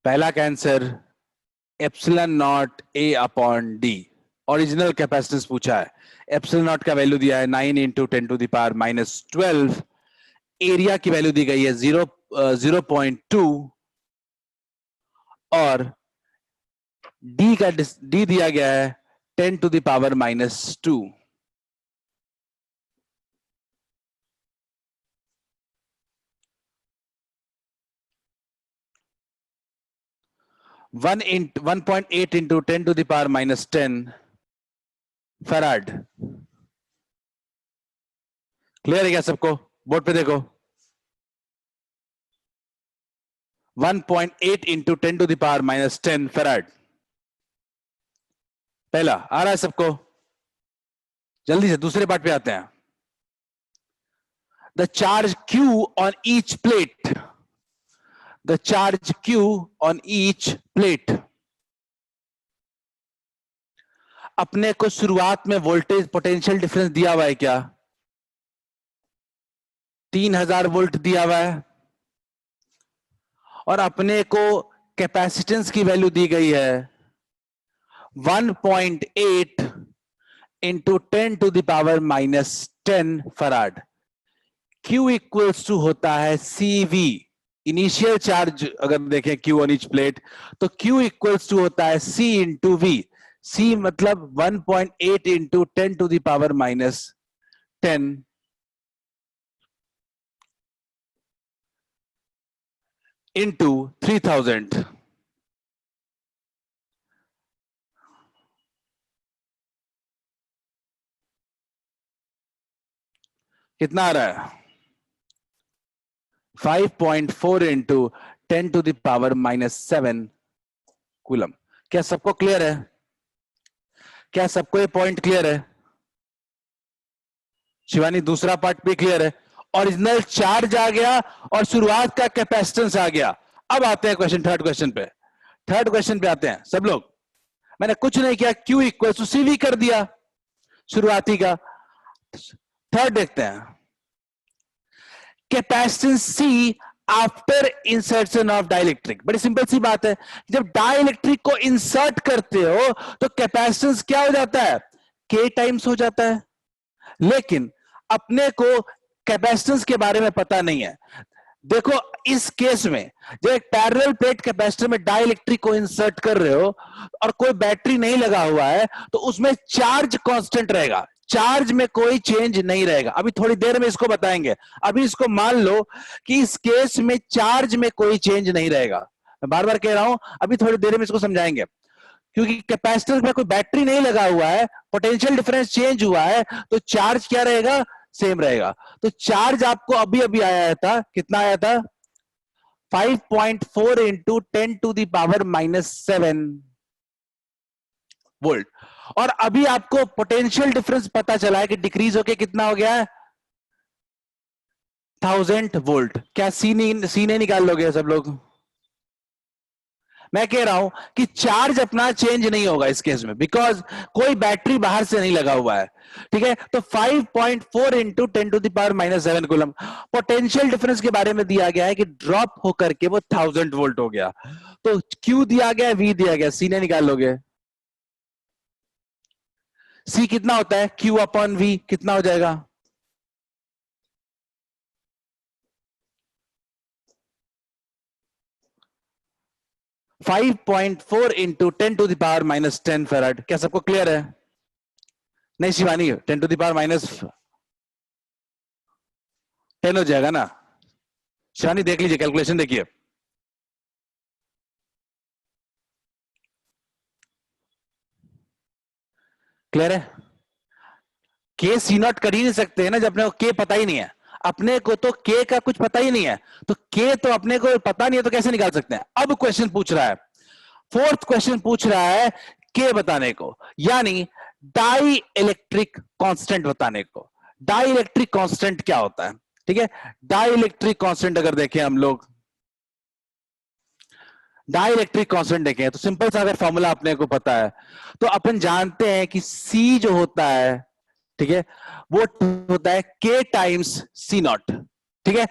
पहला का आंसर एप्सिलॉन नॉट ए अपॉन डी। ओरिजिनल कैपेसिटेंस पूछा है, एप्सिलॉन नॉट का वैल्यू दिया है 9 इंटू 10⁻12। एरिया की वैल्यू दी गई है 0.2 और डी दिया गया है 10⁻²। 1.8 इंटू 10⁻10 फैराड। क्लियर है क्या सबको? बोर्ड पे देखो, 1.8 इंटू 10⁻10 फैराड। पहला आ रहा है सबको? जल्दी से दूसरे पार्ट पे आते हैं। The charge Q on each plate, the charge Q on each plate. अपने को शुरुआत में वोल्टेज पोटेंशियल डिफरेंस दिया हुआ है क्या? 3000 वोल्ट दिया हुआ है, और अपने को कैपेसिटेंस की वैल्यू दी गई है 1.8 into 10⁻10 farad. Q equals to होता है CV, इनिशियल चार्ज अगर देखें Q ऑन ईच प्लेट, तो Q इक्वल्स टू होता है C इंटू V। C मतलब 1.8 इंटू 10⁻10 इंटू 3000। कितना आ रहा है? 5.4 इंटू 10⁻⁻7 कूलम। क्या सबको क्लियर है? क्या सबको ये पॉइंट क्लियर है? शिवानी, दूसरा पार्ट भी क्लियर है? ओरिजिनल चार्ज आ गया और शुरुआत का कैपेसिटेंस आ गया। अब आते हैं क्वेश्चन, थर्ड क्वेश्चन पे। थर्ड क्वेश्चन पे आते हैं सब लोग। मैंने कुछ नहीं किया, Q इक्वल टू CV कर दिया शुरुआती का। थर्ड देखते हैं, capacitance C after insertion of dielectric. बड़ी सिंपल सी बात है, जब डाइलेक्ट्रिक को इंसर्ट करते हो तो कैपेसिटेंस क्या हो जाता है? K टाइम्स हो जाता है। लेकिन अपने को कैपेसिटेंस के बारे में पता नहीं है। देखो इस केस में जब एक पैरेलल प्लेट कैपेसिटर में डाइलेक्ट्रिक को इंसर्ट कर रहे हो और कोई बैटरी नहीं लगा हुआ है तो उसमें चार्ज कांस्टेंट रहेगा, चार्ज में कोई चेंज नहीं रहेगा। अभी थोड़ी देर में इसको बताएंगे। अभी इसको मान लो कि इस केस में चार्ज में कोई चेंज नहीं रहेगा। मैं बार बार कह रहा हूं, अभी थोड़ी देर में इसको समझाएंगे। क्योंकि कैपेसिटर में कोई बैटरी नहीं लगा हुआ है, पोटेंशियल डिफरेंस चेंज हुआ है, तो चार्ज क्या रहेगा? सेम रहेगा। तो चार्ज आपको अभी अभी आया था, कितना आया था? 5.4 इंटू 10⁻⁻7 वोल्ट। और अभी आपको पोटेंशियल डिफरेंस पता चला है कि डिक्रीज होके कितना हो गया है? 1000 वोल्ट। क्या सी ने निकाल लोगे सब लोग? मैं कह रहा हूं कि चार्ज अपना चेंज नहीं होगा इस केस में, बिकॉज कोई बैटरी बाहर से नहीं लगा हुआ है। ठीक है, तो 5.4 इंटू 10⁻⁻7 कूलम। पोटेंशियल डिफरेंस के बारे में दिया गया है कि ड्रॉप होकर के वो 1000 वोल्ट हो गया। तो Q दिया गया, V दिया गया, सी ने निकाल लोगे। सी कितना होता है? Q अपॉन V कितना हो जाएगा? 5.4 इंटू 10⁻⁻10 फेराड। क्या सबको क्लियर है? नहीं शिवानी, 10⁻10 हो जाएगा ना। शिवानी देख लीजिए, कैलकुलेशन देखिए। क्लियर है? के सी नॉट कर ही नहीं सकते हैं ना जब अपने को के पता ही नहीं है। अपने को तो के का कुछ पता ही नहीं है, तो के तो अपने को पता नहीं है, तो कैसे निकाल सकते हैं? अब क्वेश्चन पूछ रहा है, फोर्थ क्वेश्चन पूछ रहा है के बताने को, यानी डाई इलेक्ट्रिक कांस्टेंट बताने को। डाई इलेक्ट्रिक कांस्टेंट क्या होता है? ठीक है, डाई इलेक्ट्रिक कांस्टेंट अगर देखें हम लोग, डाई इलेक्ट्रिक कांस्टेंट देखें तो सिंपल सा अगर फॉर्मूला अपने को पता है तो अपन जानते हैं कि सी जो होता है, ठीक है, वो होता है के टाइम्स सी नॉट। ठीक है,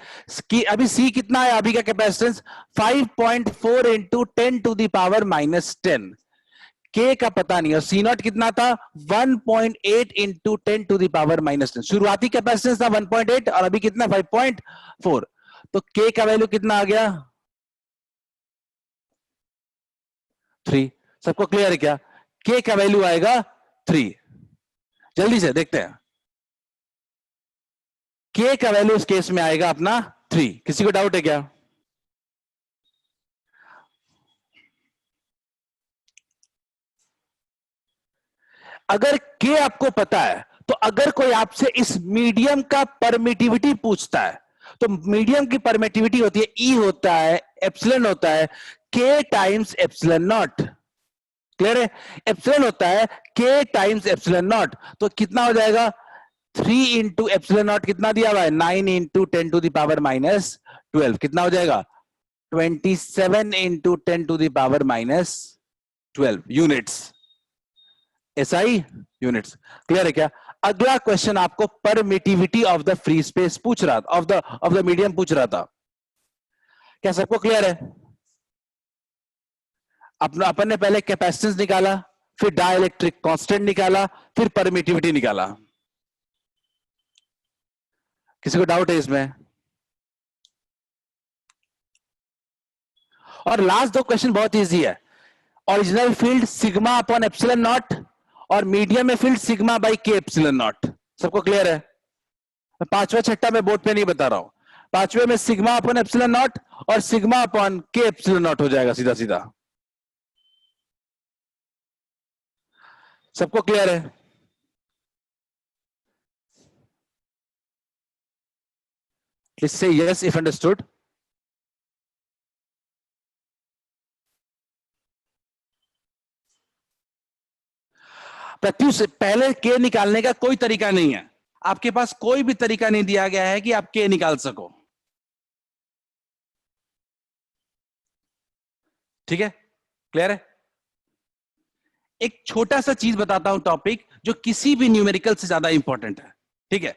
कि अभी सी कितना है? अभी का कैपेसिटेंस 5.4 इंटू 10⁻⁻10। के का पता नहीं, और सी नॉट कितना था? 1.8 इंटू 10⁻⁻10। शुरुआती कैपेसिटेंस था 1.8 और अभी कितना? 5.4। तो के का वैल्यू कितना आ गया? 3। सबको क्लियर है क्या? के का वैल्यू आएगा 3। जल्दी से देखते हैं, के का वैल्यू इस केस में आएगा अपना 3। किसी को डाउट है क्या? अगर के आपको पता है तो अगर कोई आपसे इस मीडियम का परमिटिविटी पूछता है, तो मीडियम की परमिटिविटी होती है ई होता है, एप्सिलॉन होता है, के टाइम्स एप्सिलॉन नॉट। क्लियर है? एप्सिलॉन होता है के टाइम्स एप्सिलॉन नॉट। तो कितना हो जाएगा? 3 इंटू एप्सिलॉन नॉट कितना दिया हुआ है? 9 इंटू 10⁻⁻12। कितना हो जाएगा? 27 into 10⁻⁻12 units. SI units. Clear है क्या? अगला क्वेश्चन आपको permittivity of the free space पूछ रहा था, ऑफ द मीडियम पूछ रहा था। क्या सबको क्लियर है? अपना अपन ने पहले कैपेसिटेंस निकाला, फिर डाइलेक्ट्रिक कांस्टेंट निकाला, फिर परमिटिविटी निकाला। किसी को डाउट है इसमें? और लास्ट दो क्वेश्चन बहुत इजी है। Original field sigma upon epsilon not और मीडियम में फील्ड सिग्मा बाई के एप्सिलॉन नॉट। सबको क्लियर है? पांचवा छठा मैं बोर्ड पे नहीं बता रहा हूं। पांचवे में सिग्मा अपॉन एप्सिलॉन नॉट और सिग्मा अपॉन के एप्सिलॉन नॉट हो जाएगा सीधा सीधा। सबको क्लियर है? Please say yes if understood. Pratyush पहले के निकालने का कोई तरीका नहीं है, आपके पास कोई भी तरीका नहीं दिया गया है कि आप के निकाल सको। ठीक है, क्लियर है? एक छोटा सा चीज बताता हूं टॉपिक जो किसी भी न्यूमेरिकल से ज्यादा इंपॉर्टेंट है। ठीक है,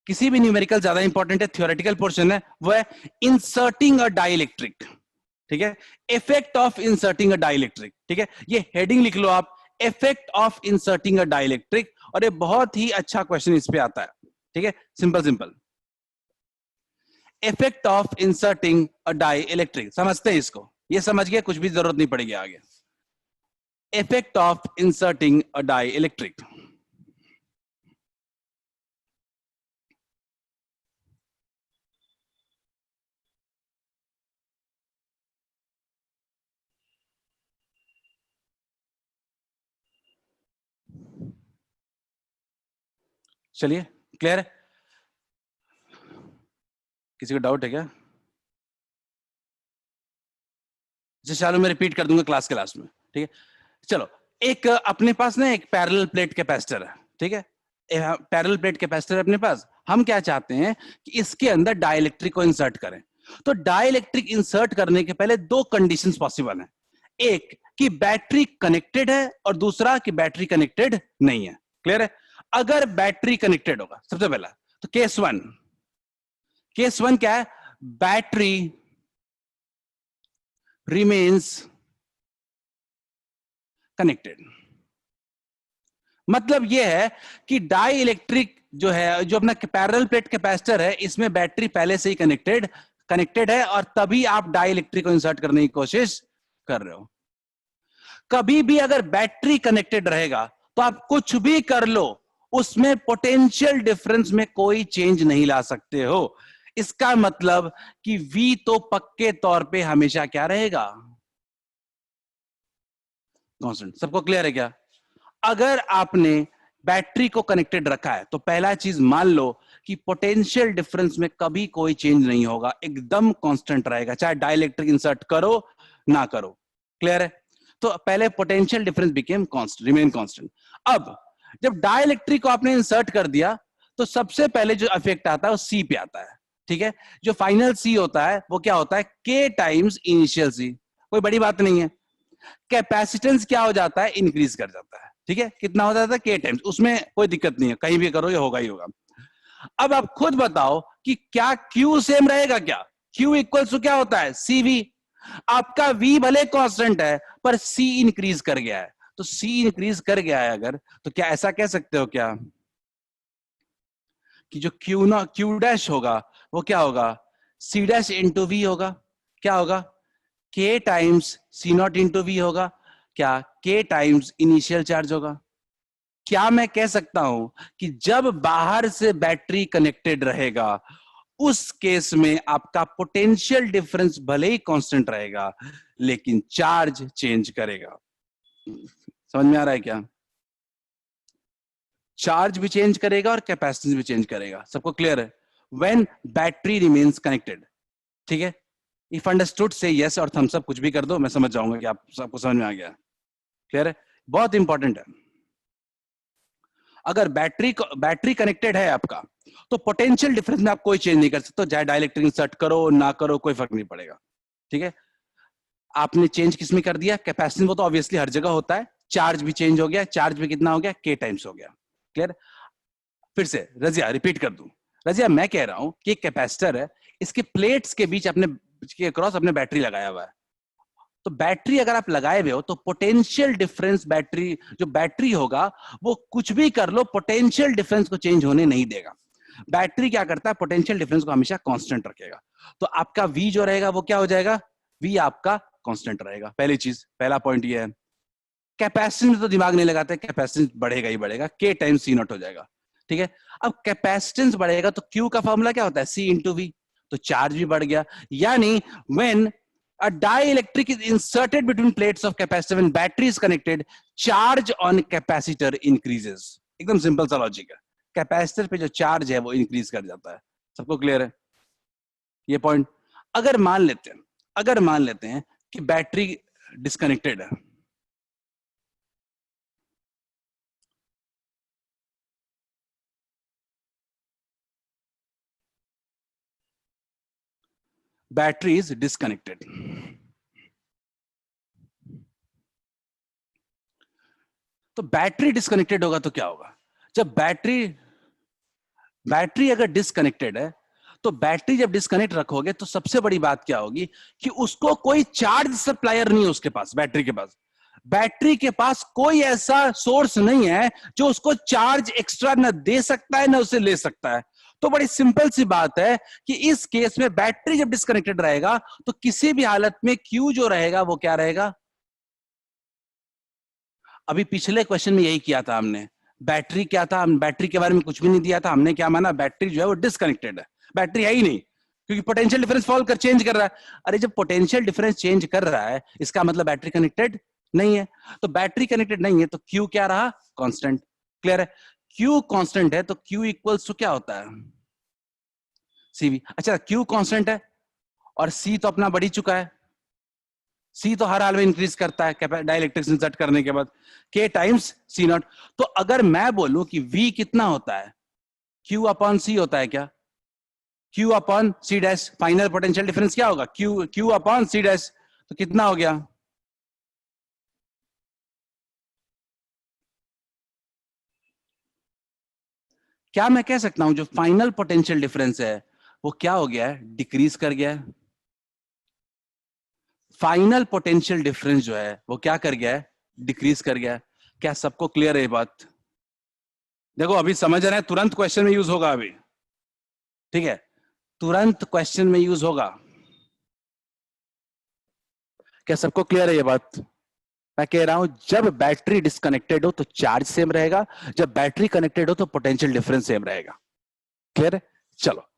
किसी भी न्यूमेरिकल ज्यादा इंपॉर्टेंट है, थ्योरेटिकल पोर्शन है, वो है इंसर्टिंग अ डाइलेक्ट्रिक। ठीक है, effect of inserting a dielectric. ठीक है, ये हेडिंग लिख लो आप, effect of inserting a dielectric, और ये बहुत ही अच्छा क्वेश्चन इस पे आता है। ठीक है, simple simple, effect of inserting a dielectric, समझते हैं इसको, ये समझ गए, कुछ भी जरूरत नहीं पड़ेगी आगे। Effect of inserting a dielectric, चलिए क्लियर है? किसी को डाउट है क्या? चलो मैं रिपीट कर दूंगा क्लास के लास्ट में। ठीक है, चलो, एक अपने पास ना एक पैरेलल प्लेट कैपेसिटर है। ठीक है, पैरेलल प्लेट कैपेसिटर है अपने पास, हम क्या चाहते हैं कि इसके अंदर डाइलेक्ट्रिक को इंसर्ट करें। तो डाइलेक्ट्रिक इंसर्ट करने के पहले दो कंडीशंस पॉसिबल हैं, एक कि बैटरी कनेक्टेड है और दूसरा कि बैटरी कनेक्टेड नहीं है। क्लियर है? अगर बैटरी कनेक्टेड होगा सबसे पहला, तो केस वन क्या है? Battery remains connected. मतलब यह है कि डाई इलेक्ट्रिक जो है, जो अपना पैरेलल प्लेट कैपेसिटर है, इसमें बैटरी पहले से ही कनेक्टेड है, और तभी आप डाई इलेक्ट्रिक को इंसर्ट करने की कोशिश कर रहे हो। कभी भी अगर बैटरी कनेक्टेड रहेगा तो आप कुछ भी कर लो, उसमें पोटेंशियल डिफरेंस में कोई चेंज नहीं ला सकते हो। इसका मतलब कि V तो पक्के तौर पे हमेशा क्या रहेगा? कांस्टेंट। सबको क्लियर है क्या? अगर आपने बैटरी को कनेक्टेड रखा है तो पहला चीज मान लो कि पोटेंशियल डिफरेंस में कभी कोई चेंज नहीं होगा, एकदम कांस्टेंट रहेगा, चाहे डाइलेक्ट्रिक इंसर्ट करो ना करो। क्लियर है? तो पहले potential difference became constant, remain constant. अब जब डाइलेक्ट्रिक को आपने इंसर्ट कर दिया तो सबसे पहले जो इफेक्ट आता है वो सी पे आता है। ठीक है, जो फाइनल सी होता है वो क्या होता है? के टाइम्स इनिशियल सी। कोई बड़ी बात नहीं है। कैपेसिटेंस क्या हो जाता है? इंक्रीज कर जाता है। ठीक है, कितना हो जाता है? के टाइम्स। उसमें कोई दिक्कत नहीं है, कहीं भी करो ये होगा ही होगा। अब आप खुद बताओ कि क्या क्यू सेम रहेगा? क्या क्यू इक्वल्स टू क्या होता है? सीवी। आपका वी भले कांस्टेंट है पर सी इंक्रीज कर गया है, तो सी इंक्रीज कर गया है अगर, तो क्या ऐसा कह सकते हो क्या कि जो क्यू डैश होगा वो क्या होगा? सी डैश इंटू वी होगा। क्या होगा? K times C naught into V होगा। क्या? के टाइम्स इनिशियल चार्ज होगा। क्या मैं कह सकता हूं कि जब बाहर से बैटरी कनेक्टेड रहेगा उस केस में आपका पोटेंशियल डिफरेंस भले ही कांस्टेंट रहेगा लेकिन चार्ज चेंज करेगा। समझ में आ रहा है क्या? चार्ज भी चेंज करेगा और कैपेसिटेंस भी चेंज करेगा। सबको क्लियर है? When battery remains connected. ठीक है, इफ अंडरस्टूड से यस और थम्स अप कुछ भी कर दो, मैं समझ जाऊंगा कि आप सबको समझ में आ गया। क्लियर है? बहुत इंपॉर्टेंट है। अगर बैटरी कनेक्टेड है आपका तो पोटेंशियल डिफरेंस में आप कोई चेंज नहीं कर सकते, चाहे डाइलेक्ट्रिक इंसर्ट करो ना करो कोई फर्क नहीं पड़ेगा। ठीक है, आपने चेंज किसमें कर दिया? कैपेसिटेंस। वो तो ऑब्वियसली हर जगह होता है। चार्ज भी चेंज हो गया, चार्ज भी कितना हो गया? के टाइम्स हो गया। क्लियर? फिर से रजिया रिपीट कर दूं। रजिया मैं कह रहा हूं कि एक कैपेसिटर है, इसके प्लेट्स के बीच अपने के क्रॉस अपने बैटरी लगाया हुआ है। तो बैटरी अगर आप लगाए हुए हो तो पोटेंशियल डिफरेंस जो बैटरी होगा वो कुछ भी कर लो, पोटेंशियल डिफरेंस को चेंज होने नहीं देगा। बैटरी क्या करता है? पोटेंशियल डिफरेंस को हमेशा कांस्टेंट रखेगा। तो आपका V जो रहेगा वो क्या हो जाएगा? V आपका कांस्टेंट रहेगा। पहली चीज, पहला पॉइंट ये है। कैपेसिटेंस तो दिमाग नहीं लगाते, कैपेसिटेंस बढ़ेगा ही बढ़ेगा, के टाइम सी नॉट हो जाएगा। ठीक है, अब कैपेसिटेंस बढ़ेगा तो Q का फॉर्मूला क्या होता है? C into V. तो चार्ज भी बढ़ गया। यानी when a dielectric is inserted between plates of capacitor when battery is connected, charge on capacitor increases। एकदम सिंपल सा लॉजिक है। कैपेसिटर पे जो चार्ज है वो इंक्रीज कर जाता है। सबको क्लियर है? ये पॉइंट। अगर मान लेते हैं कि बैटरी डिस्कनेक्टेड है, बैटरी इज डिस्कनेक्टेड, तो बैटरी डिस्कनेक्टेड होगा तो क्या होगा? जब बैटरी अगर डिस्कनेक्टेड है, तो बैटरी जब डिस्कनेक्ट रखोगे तो सबसे बड़ी बात क्या होगी कि उसको कोई चार्ज सप्लायर नहीं है उसके पास, बैटरी के पास कोई ऐसा सोर्स नहीं है जो उसको चार्ज एक्स्ट्रा न दे सकता है न उसे ले सकता है। तो बड़ी सिंपल सी बात है कि इस केस में बैटरी जब डिस्कनेक्टेड रहेगा तो किसी भी हालत में क्यू जो रहेगा वो क्या रहेगा? अभी पिछले क्वेश्चन में यही किया था हमने। बैटरी क्या था, हम बैटरी के बारे में कुछ भी नहीं दिया था, हमने क्या माना, बैटरी जो है वो डिस्कनेक्टेड है, बैटरी है ही नहीं, क्योंकि पोटेंशियल डिफरेंस चेंज कर रहा है। अरे जब पोटेंशियल डिफरेंस चेंज कर रहा है इसका मतलब बैटरी कनेक्टेड नहीं है। तो बैटरी कनेक्टेड नहीं है तो क्यू क्या रहा? कांस्टेंट। क्लियर है? क्यू कांस्टेंट है तो क्यू इक्वल्स टू क्या होता है? सीवी। अच्छा, क्यू कांस्टेंट है और सी तो अपना बढ़ ही चुका है, सी तो हर हाल में इंक्रीज करता है डाइलेक्ट्रिक्स इंसर्ट करने के बाद, के टाइम्स सी नॉट। तो अगर मैं बोलूं कि वी कितना होता है, क्यू अपॉन सी होता है क्या? Q upon C dash, final potential difference क्या होगा? Q Q upon C dash, तो कितना हो गया? क्या मैं कह सकता हूं जो फाइनल पोटेंशियल डिफरेंस है वो क्या हो गया है? डिक्रीज कर गया है। फाइनल पोटेंशियल डिफरेंस जो है वो क्या कर गया है? डिक्रीज कर गया है। क्या सबको क्लियर है ये बात? देखो अभी समझ रहे हैं, तुरंत क्वेश्चन में यूज होगा अभी, ठीक है, तुरंत क्वेश्चन में यूज होगा। क्या सबको क्लियर है ये बात? मैं कह रहा हूं जब बैटरी डिस्कनेक्टेड हो तो चार्ज सेम रहेगा, जब बैटरी कनेक्टेड हो तो पोटेंशियल डिफरेंस सेम रहेगा। क्लियर है? चलो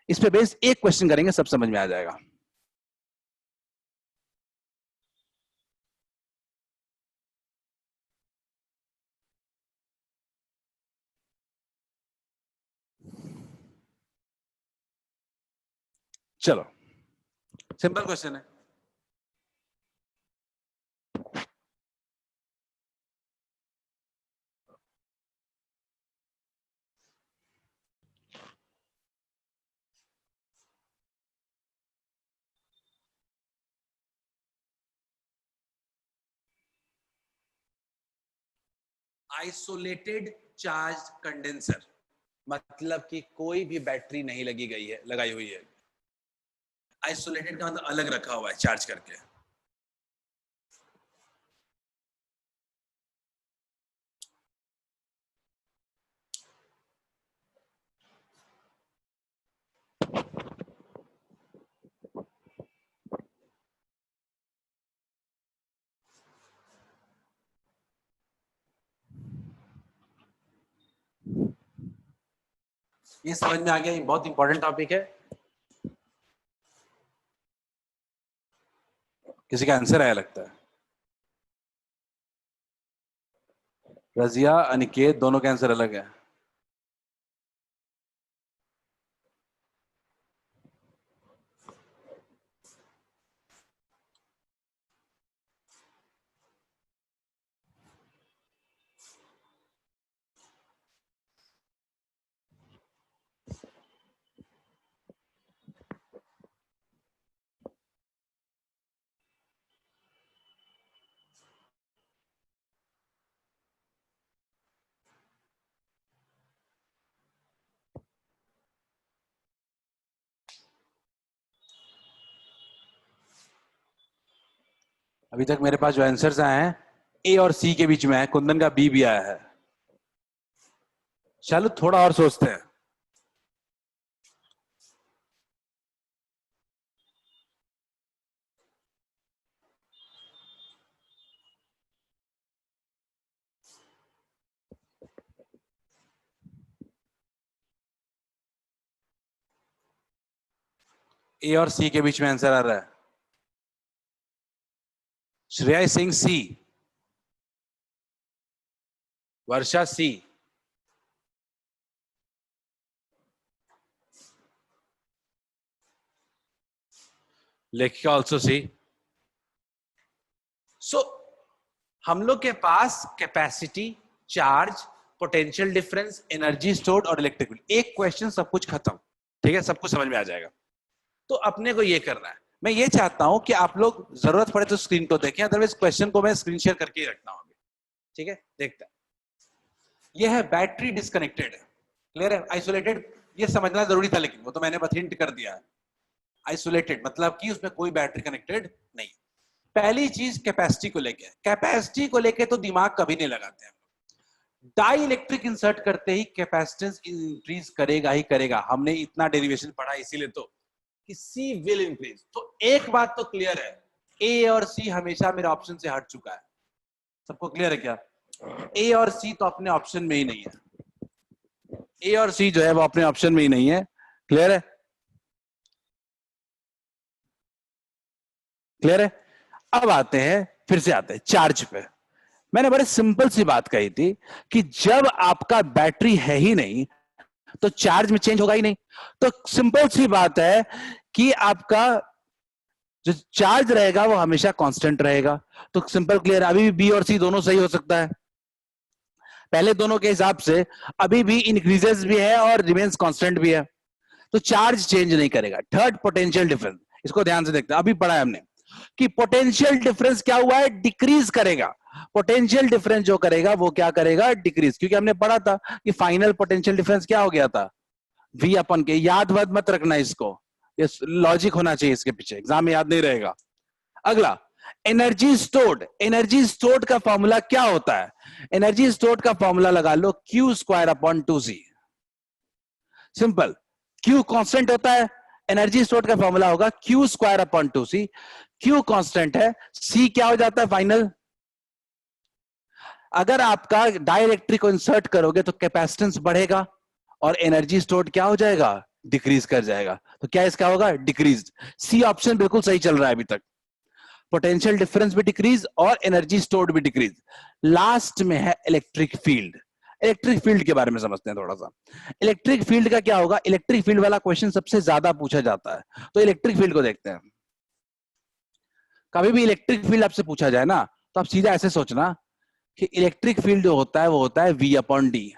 इस पे बेस एक क्वेश्चन करेंगे, सब समझ में आ जाएगा। चलो सिंपल क्वेश्चन है। आइसोलेटेड चार्ज कंडेंसर, मतलब कि कोई भी बैटरी नहीं लगाई हुई है। आइसोलेटेड का मतलब अलग रखा हुआ है चार्ज करके। ये समझ में आ गया, ये बहुत इंपॉर्टेंट टॉपिक है। किसी का आंसर आया लगता है? रजिया अनिकेत दोनों का आंसर अलग है। अभी तक मेरे पास जो आंसर्स आए हैं ए और सी के बीच में है, कुंदन का बी भी आया है। चलो थोड़ा और सोचते हैं। ए और सी के बीच में आंसर आ रहा है। श्रेया सिंह सी, वर्षा सी, लेखिका ऑल्सो सी। सो हम लोग के पास capacity, charge, potential difference, energy stored और इलेक्ट्रिक फील्ड, एक क्वेश्चन सब कुछ खत्म। ठीक है, सब कुछ समझ में आ जाएगा। तो अपने को ये करना है, मैं ये चाहता हूं कि आप लोग जरूरत पड़े तो स्क्रीन को देखें, अदरवाइज क्वेश्चन को मैं स्क्रीन शेयर करके ही रखता हूं अभी। ठीक है, देखते हैं। ये है बैटरी डिस्कनेक्टेड है, क्लियर है, आइसोलेटेड। ये समझना जरूरी था लेकिन वो तो मैंने बस हिंट कर दिया है। आइसोलेटेड मतलब कि उसमें कोई बैटरी कनेक्टेड नहीं। पहली चीज कैपेसिटी को लेके, कैपेसिटी को लेके तो दिमाग कभी नहीं लगाते हैं। डाई इलेक्ट्रिक इंसर्ट करते ही कैपेसिटेंस इंक्रीज करेगा ही करेगा, हमने इतना डेरिवेशन पढ़ा इसीलिए तो कि सी विल इंक्रीज। तो एक बात तो क्लियर है, ए और सी हमेशा मेरे ऑप्शन से हट चुका है। सबको क्लियर है क्या? ए और सी तो अपने ऑप्शन में ही नहीं है। ए और सी जो है वो अपने ऑप्शन में ही नहीं है। क्लियर है? क्लियर है? अब आते हैं, फिर से आते हैं चार्ज पे। मैंने बड़े सिंपल सी बात कही थी कि जब आपका बैटरी है ही नहीं तो चार्ज में चेंज होगा ही नहीं। तो सिंपल सी बात है कि आपका जो चार्ज रहेगा वो हमेशा कांस्टेंट रहेगा। तो सिंपल क्लियर, अभी भी बी और सी दोनों सही हो सकता है। पहले दोनों के हिसाब से अभी भी इंक्रीजेस भी है और रिमेन्स कांस्टेंट भी है, तो चार्ज चेंज नहीं करेगा। थर्ड, पोटेंशियल डिफरेंस, इसको ध्यान से देखते हैं, अभी पढ़ा है हमने कि पोटेंशियल डिफरेंस क्या हुआ है, डिक्रीज करेगा। पोटेंशियल डिफरेंस जो करेगा वो क्या करेगा, डिक्रीज, क्योंकि हमने पढ़ा था कि फाइनल पोटेंशियल डिफरेंस क्या हो गया था, वी अपन के। याद वाद मत रखना इसको, ये लॉजिक होना चाहिए इसके पीछे, एग्जाम में याद नहीं रहेगा। अगला, एनर्जी स्टोर्ड। एनर्जी स्टोर्ड का फॉर्मूला क्या होता है? एनर्जी स्टोर्ड का फॉर्मूला लगा लो, Q square upon 2c। Simple, Q constant होता है, एनर्जी स्टोर्ड का फॉर्मूला होगा Q square upon 2c। Q constant है, सी क्या हो जाता है फाइनल। अगर आपका डाइलेक्ट्रिक को इंसर्ट करोगे तो कैपेसिटेंस बढ़ेगा और एनर्जी स्टोर्ड क्या हो जाएगा, डिक्रीज कर जाएगा। तो क्या इसका होगा, डिक्रीज। सी ऑप्शन बिल्कुल सही चल रहा है अभी तक। पोटेंशियल डिफरेंस भी डिक्रीज और एनर्जी स्टोर्ड भी डिक्रीज। लास्ट में है इलेक्ट्रिक फील्ड। इलेक्ट्रिक फील्ड के बारे में समझते हैं थोड़ा सा। इलेक्ट्रिक फील्ड का क्या होगा, इलेक्ट्रिक फील्ड वाला क्वेश्चन सबसे ज्यादा पूछा जाता है, तो इलेक्ट्रिक फील्ड को देखते हैं। कभी भी इलेक्ट्रिक फील्ड आपसे पूछा जाए ना, तो आप सीधा ऐसे सोचना कि इलेक्ट्रिक फील्ड जो होता है वो होता है V upon D.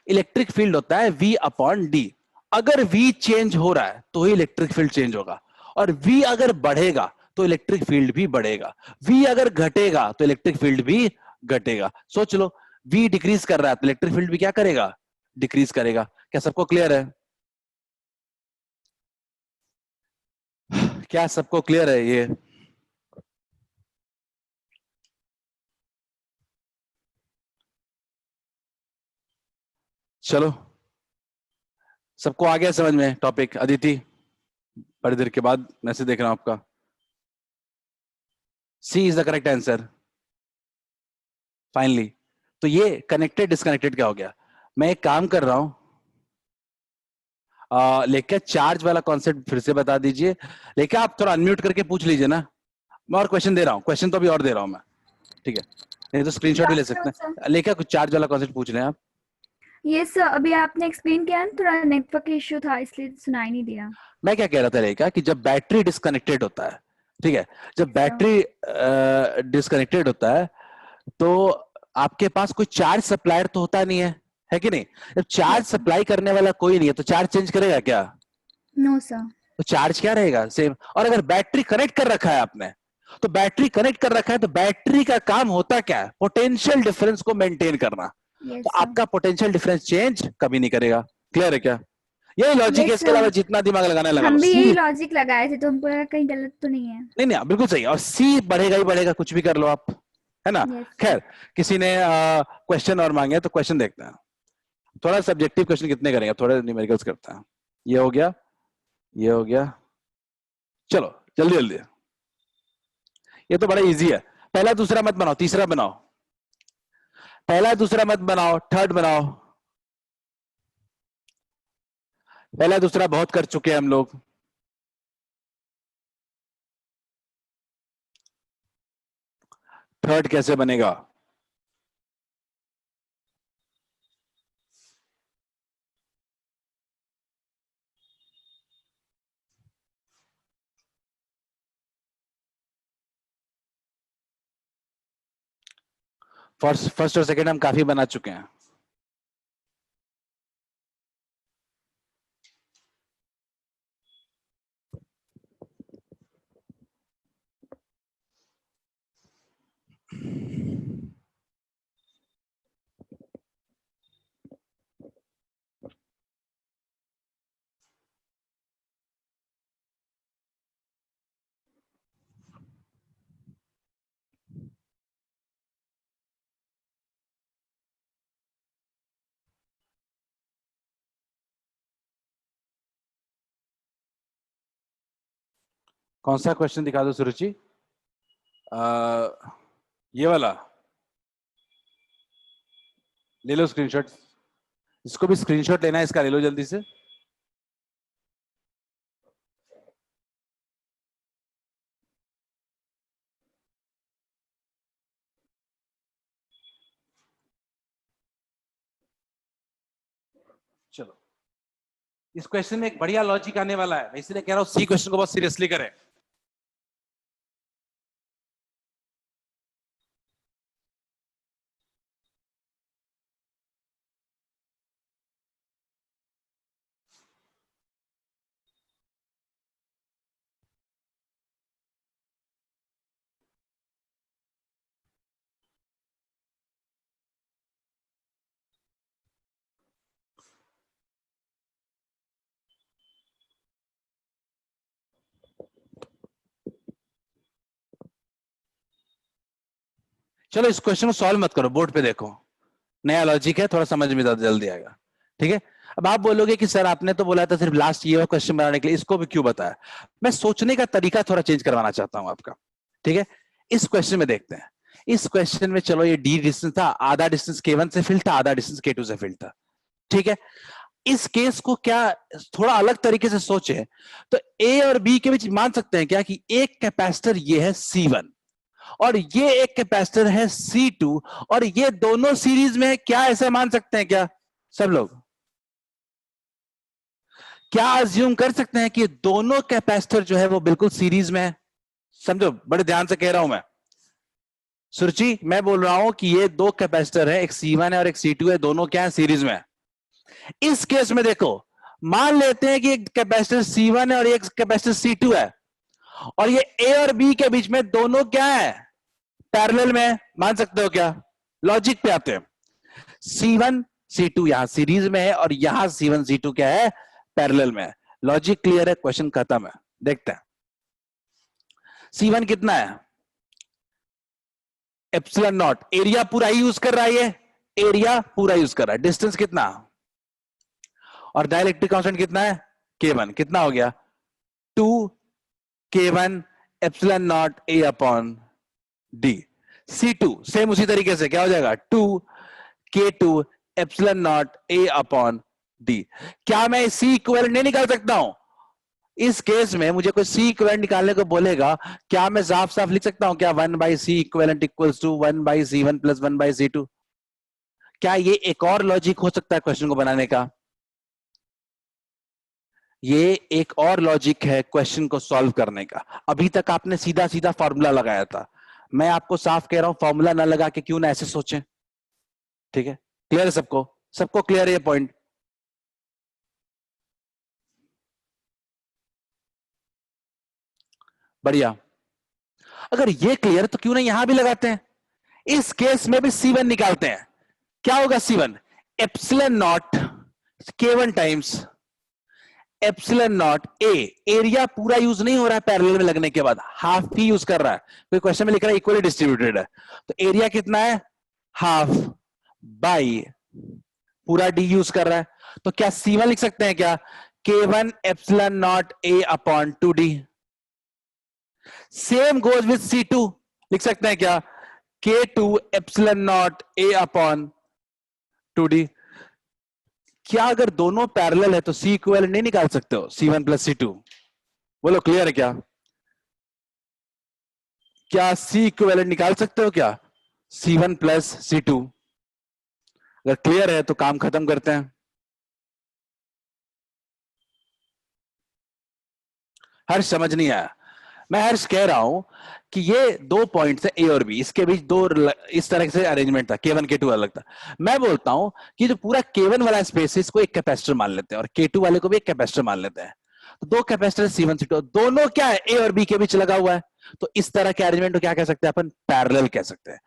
Electric field होता है V अपॉन डी। अगर V चेंज हो रहा है तो ही इलेक्ट्रिक फील्ड चेंज होगा, और V अगर बढ़ेगा तो इलेक्ट्रिक फील्ड भी बढ़ेगा, V अगर घटेगा तो इलेक्ट्रिक फील्ड भी घटेगा। सोच लो, V डिक्रीज कर रहा है तो इलेक्ट्रिक फील्ड भी क्या करेगा, डिक्रीज करेगा। क्या सबको क्लियर है? क्या सबको क्लियर है ये? चलो, सबको आ गया समझ में टॉपिक? अदिति, बड़ी देर के बाद मैसेज देख रहा हूं आपका। C is the correct answer finally. तो ये कनेक्टेड डिस्कनेक्टेड क्या हो गया? मैं एक काम कर रहा हूं, लेके चार्ज वाला कॉन्सेप्ट फिर से बता दीजिए। लेके आप थोड़ा अनम्यूट करके पूछ लीजिए ना, मैं और क्वेश्चन दे रहा हूँ, क्वेश्चन तो अभी और दे रहा हूँ मैं। ठीक है, नहीं तो स्क्रीनशॉट भी ले सकते हैं। लेके कुछ चार्ज वाला कॉन्सेप्ट पूछ रहे हैं आप? ये सर अभी आपने एक्सप्लेन किया ना, थोड़ा नेटवर्क इश्यू था इसलिए सुनाई नहीं दिया। मैं क्या कह रहा था लेका, कि जब बैटरी डिस्कनेक्टेड होता है, ठीक है, जब Yes, sir. बैटरी डिस्कनेक्टेड होता है तो आपके पास कोई चार्ज सप्लायर तो होता नहीं है कि नहीं? जब चार्ज Yes, sir. सप्लाई करने वाला कोई नहीं है तो चार्ज चेंज करेगा क्या? No, sir. तो चार्ज क्या रहेगा, सेम। और अगर बैटरी कनेक्ट कर रखा है आपने, तो बैटरी कनेक्ट कर रखा है तो बैटरी का काम होता क्या है, पोटेंशियल डिफरेंस को मेंटेन करना। Yes, तो sir. आपका पोटेंशियल डिफरेंस चेंज कभी नहीं करेगा। क्लियर है क्या? यही लॉजिक है, Yes, इसके sir. अलावा जितना दिमाग लगाना है लगा लो। हम भी सी, यही लॉजिक लगाए थे, तो हमको लगा कहीं गलत तो नहीं है। नहीं नहीं बिल्कुल सही, और सी बढ़ेगा ही बढ़ेगा, कुछ भी कर लो आप, है ना। Yes, sir. खैर, किसी ने क्वेश्चन और मांगे तो क्वेश्चन देखते हैं। थोड़ा सब्जेक्टिव क्वेश्चन कितने करेंगे, थोड़े न्यूमेरिकल्स करते हैं। ये हो गया, ये हो गया, चलो जल्दी जल्दी। ये तो बड़ा इजी है। पहला दूसरा मत बनाओ, तीसरा बनाओ। पहला दूसरा मत बनाओ, थर्ड बनाओ। पहला दूसरा बहुत कर चुके हैं हम लोग। थर्ड कैसे बनेगा? फर्स्ट और सेकंड हम काफी बना चुके हैं। कौन सा क्वेश्चन दिखा दो सुरुचि? ये वाला ले लो स्क्रीनशॉट। इसको भी स्क्रीनशॉट लेना है, इसका ले लो जल्दी से। चलो, इस क्वेश्चन में एक बढ़िया लॉजिक आने वाला है, मैं इसलिए कह रहा हूं सी क्वेश्चन को बहुत सीरियसली करें। चलो, इस क्वेश्चन को सॉल्व मत करो, बोर्ड पे देखो, नया लॉजिक है, थोड़ा समझ में जल्दी आएगा। ठीक है, अब आप बोलोगे कि सर आपने तो बोला था सिर्फ लास्ट ये क्वेश्चन बनाने के लिए, इसको भी क्यों बताया? मैं सोचने का तरीका थोड़ा चेंज करवाना चाहता हूं आपका। ठीक है, इस क्वेश्चन में देखते हैं। इस क्वेश्चन में चलो, ये डी डिस्टेंस था, आधा डिस्टेंस K1 से फील्ड था, आधा डिस्टेंस K2 से फील्ड था। ठीक है, इस केस को क्या थोड़ा अलग तरीके से सोचे तो ए और बी के बीच मान सकते हैं क्या कि एक कैपेसिटर ये है C1 और ये एक कैपेसिटर है C2 और ये दोनों सीरीज में है, क्या ऐसा मान सकते हैं क्या सब लोग? क्या अज्यूम कर सकते हैं कि दोनों कैपेसिटर जो है वो बिल्कुल सीरीज में है? समझो, बड़े ध्यान से कह रहा हूं मैं। सुरुचि, मैं बोल रहा हूं कि ये दो कैपेसिटर है, एक C1 है और एक C2 है, दोनों क्या है? सीरीज में। इस केस में देखो, मान लेते हैं कि एक कैपेसिटर C1 है और एक कैपेसिटर C2 है और ये ए और बी के बीच में दोनों क्या है? पैरेलल में। मान सकते हो क्या? लॉजिक पे आते हैं। C1 C2 यहां सीरीज में है और यहां C1 C2 क्या है? पैरेलल में है। लॉजिक क्लियर है, क्वेश्चन खत्म है। देखते हैं C1 कितना है? एप्सिलॉन नॉट, एरिया पूरा ही यूज कर रहा है, ये एरिया पूरा यूज कर रहा है। डिस्टेंस कितना? और डाइलेक्ट्रिक कांस्टेंट कितना है? K1 कितना हो गया? 2K1 epsilon not A upon D। C2 same उसी तरीके से क्या हो जाएगा? 2K2 epsilon not A upon D। क्या मैं C इक्विवेलेंट नहीं निकाल सकता हूं? इस केस में मुझे कोई C इक्विवेलेंट निकालने को बोलेगा, क्या मैं साफ साफ लिख सकता हूं क्या 1/C equivalent equals to 1/C1 plus 1/C2? क्या ये एक और लॉजिक हो सकता है क्वेश्चन को बनाने का? ये एक और लॉजिक है क्वेश्चन को सॉल्व करने का। अभी तक आपने सीधा सीधा फॉर्मूला लगाया था, मैं आपको साफ कह रहा हूं फॉर्मूला ना लगा के क्यों ना ऐसे सोचें। ठीक है, क्लियर है सबको? सबको क्लियर है ये पॉइंट? बढ़िया। अगर ये क्लियर तो क्यों ना यहां भी लगाते हैं। इस केस में भी C1 निकालते हैं। क्या होगा C1? Epsilon not K1 times epsilon naught A. Area पूरा यूज नहीं हो रहा है पैरेलल में लगने के बाद, हाफ ही यूज कर रहा है। कोई क्वेश्चन में लिख रहा है इक्वली डिस्ट्रीब्यूटेड है, तो एरिया कितना है? हाफ बाई पूरा डी यूज कर रहा है, तो क्या C1 लिख सकते हैं क्या? K1 epsilon not A upon 2D। Same goes with C2, लिख सकते हैं क्या? K2 epsilon not A upon 2D। क्या अगर दोनों पैरेलल है तो C इक्विवेलेंट नहीं निकाल सकते हो? C1 plus C2। बोलो क्लियर है क्या? क्या C इक्विवेलेंट निकाल सकते हो क्या? C1 plus C2। अगर क्लियर है तो काम खत्म करते हैं। हर्ष समझ नहीं आया? मैं हर्ष कह रहा हूं कि ये दो पॉइंट्स है ए और बी, इसके बीच दो इस तरह से अरेंजमेंट था, K1 K2 अलग था। मैं बोलता हूं कि जो पूरा K1 वाला स्पेस है इसको एक कैपेसिटर मान लेते हैं और K2 वाले को भी एक कैपेसिटर मान लेते हैं। तो दो कैपेसिटर C1 C2 दोनों क्या है, ए और बी के बीच लगा हुआ है। तो इस तरह के अरेंजमेंट को क्या कह सकते हैं अपन, पैरेलल कह सकते हैं।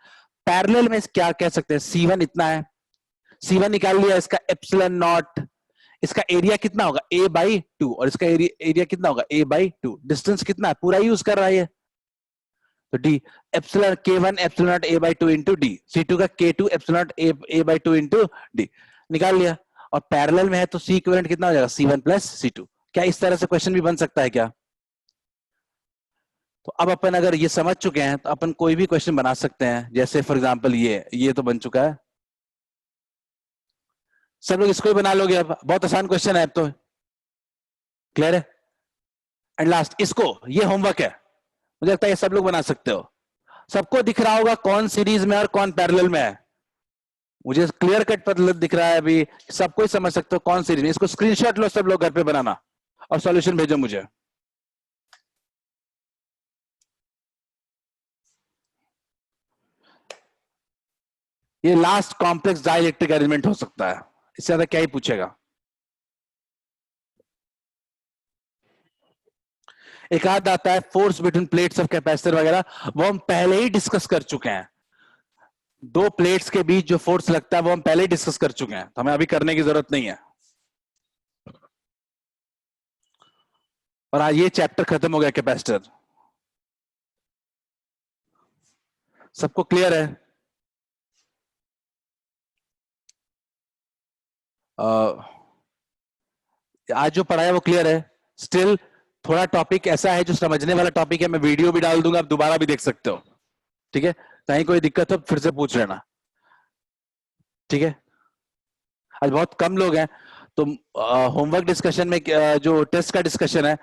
पैरेलल में क्या कह सकते हैं, C1 इतना है, C1 निकाल लिया, इसका एप्सिलॉन नॉट, इसका एरिया कितना होगा A/2 और इसका एरिया कितना होगा A/2, डिस्टेंस कितना है पूरा यूज कर रहा है। तो D epsilon K1 epsilon not A/2 into D, C2 का K2 epsilon not A/2 into D निकाल लिया। और पैरेलल में है तो C इक्विवेलेंट कितना हो जाएगा C1 प्लस C2। क्या इस तरह से क्वेश्चन भी बन सकता है क्या? तो अब अपन अगर ये समझ चुके हैं तो अपन कोई भी क्वेश्चन बना सकते हैं। जैसे फॉर एग्जांपल ये तो बन चुका है, सब लोग इसको ही बना लोगे। अब बहुत आसान क्वेश्चन है, अब तो क्लियर है। एंड लास्ट इसको, ये होमवर्क है, मुझे लगता है ये सब लोग बना सकते हो। सबको दिख रहा होगा कौन सीरीज में और कौन पैरेलल में है। मुझे क्लियर कट पता दिख रहा है अभी, सबको ही समझ सकते हो कौन सीरीज में। इसको स्क्रीनशॉट लो सब लोग घर पे बनाना और सॉल्यूशन भेजो मुझे। ये लास्ट कॉम्प्लेक्स डाइलेक्ट्रिक अरेंजमेंट हो सकता है, इससे ज्यादा क्या ही पूछेगा। एक आध आता है force between plates of capacitor वगैरह, वो हम पहले ही डिस्कस कर चुके हैं। दो प्लेट्स के बीच जो फोर्स लगता है वो हम पहले ही डिस्कस कर चुके हैं, तो हमें अभी करने की जरूरत नहीं है। और आज ये चैप्टर खत्म हो गया कैपेसिटर। सबको क्लियर है? आज जो पढ़ाया वो क्लियर है? स्टिल थोड़ा टॉपिक ऐसा है जो समझने वाला टॉपिक है, मैं वीडियो भी डाल दूंगा, आप दोबारा भी देख सकते हो। ठीक है, कहीं कोई दिक्कत हो फिर से पूछ लेना। ठीक है, आज बहुत कम लोग हैं तो होमवर्क डिस्कशन में जो टेस्ट का डिस्कशन है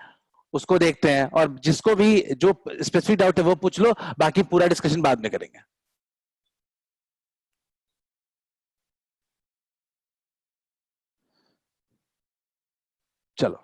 उसको देखते हैं, और जिसको भी जो स्पेसिफिक डाउट है वो पूछ लो, बाकी पूरा डिस्कशन बाद में करेंगे। चलो।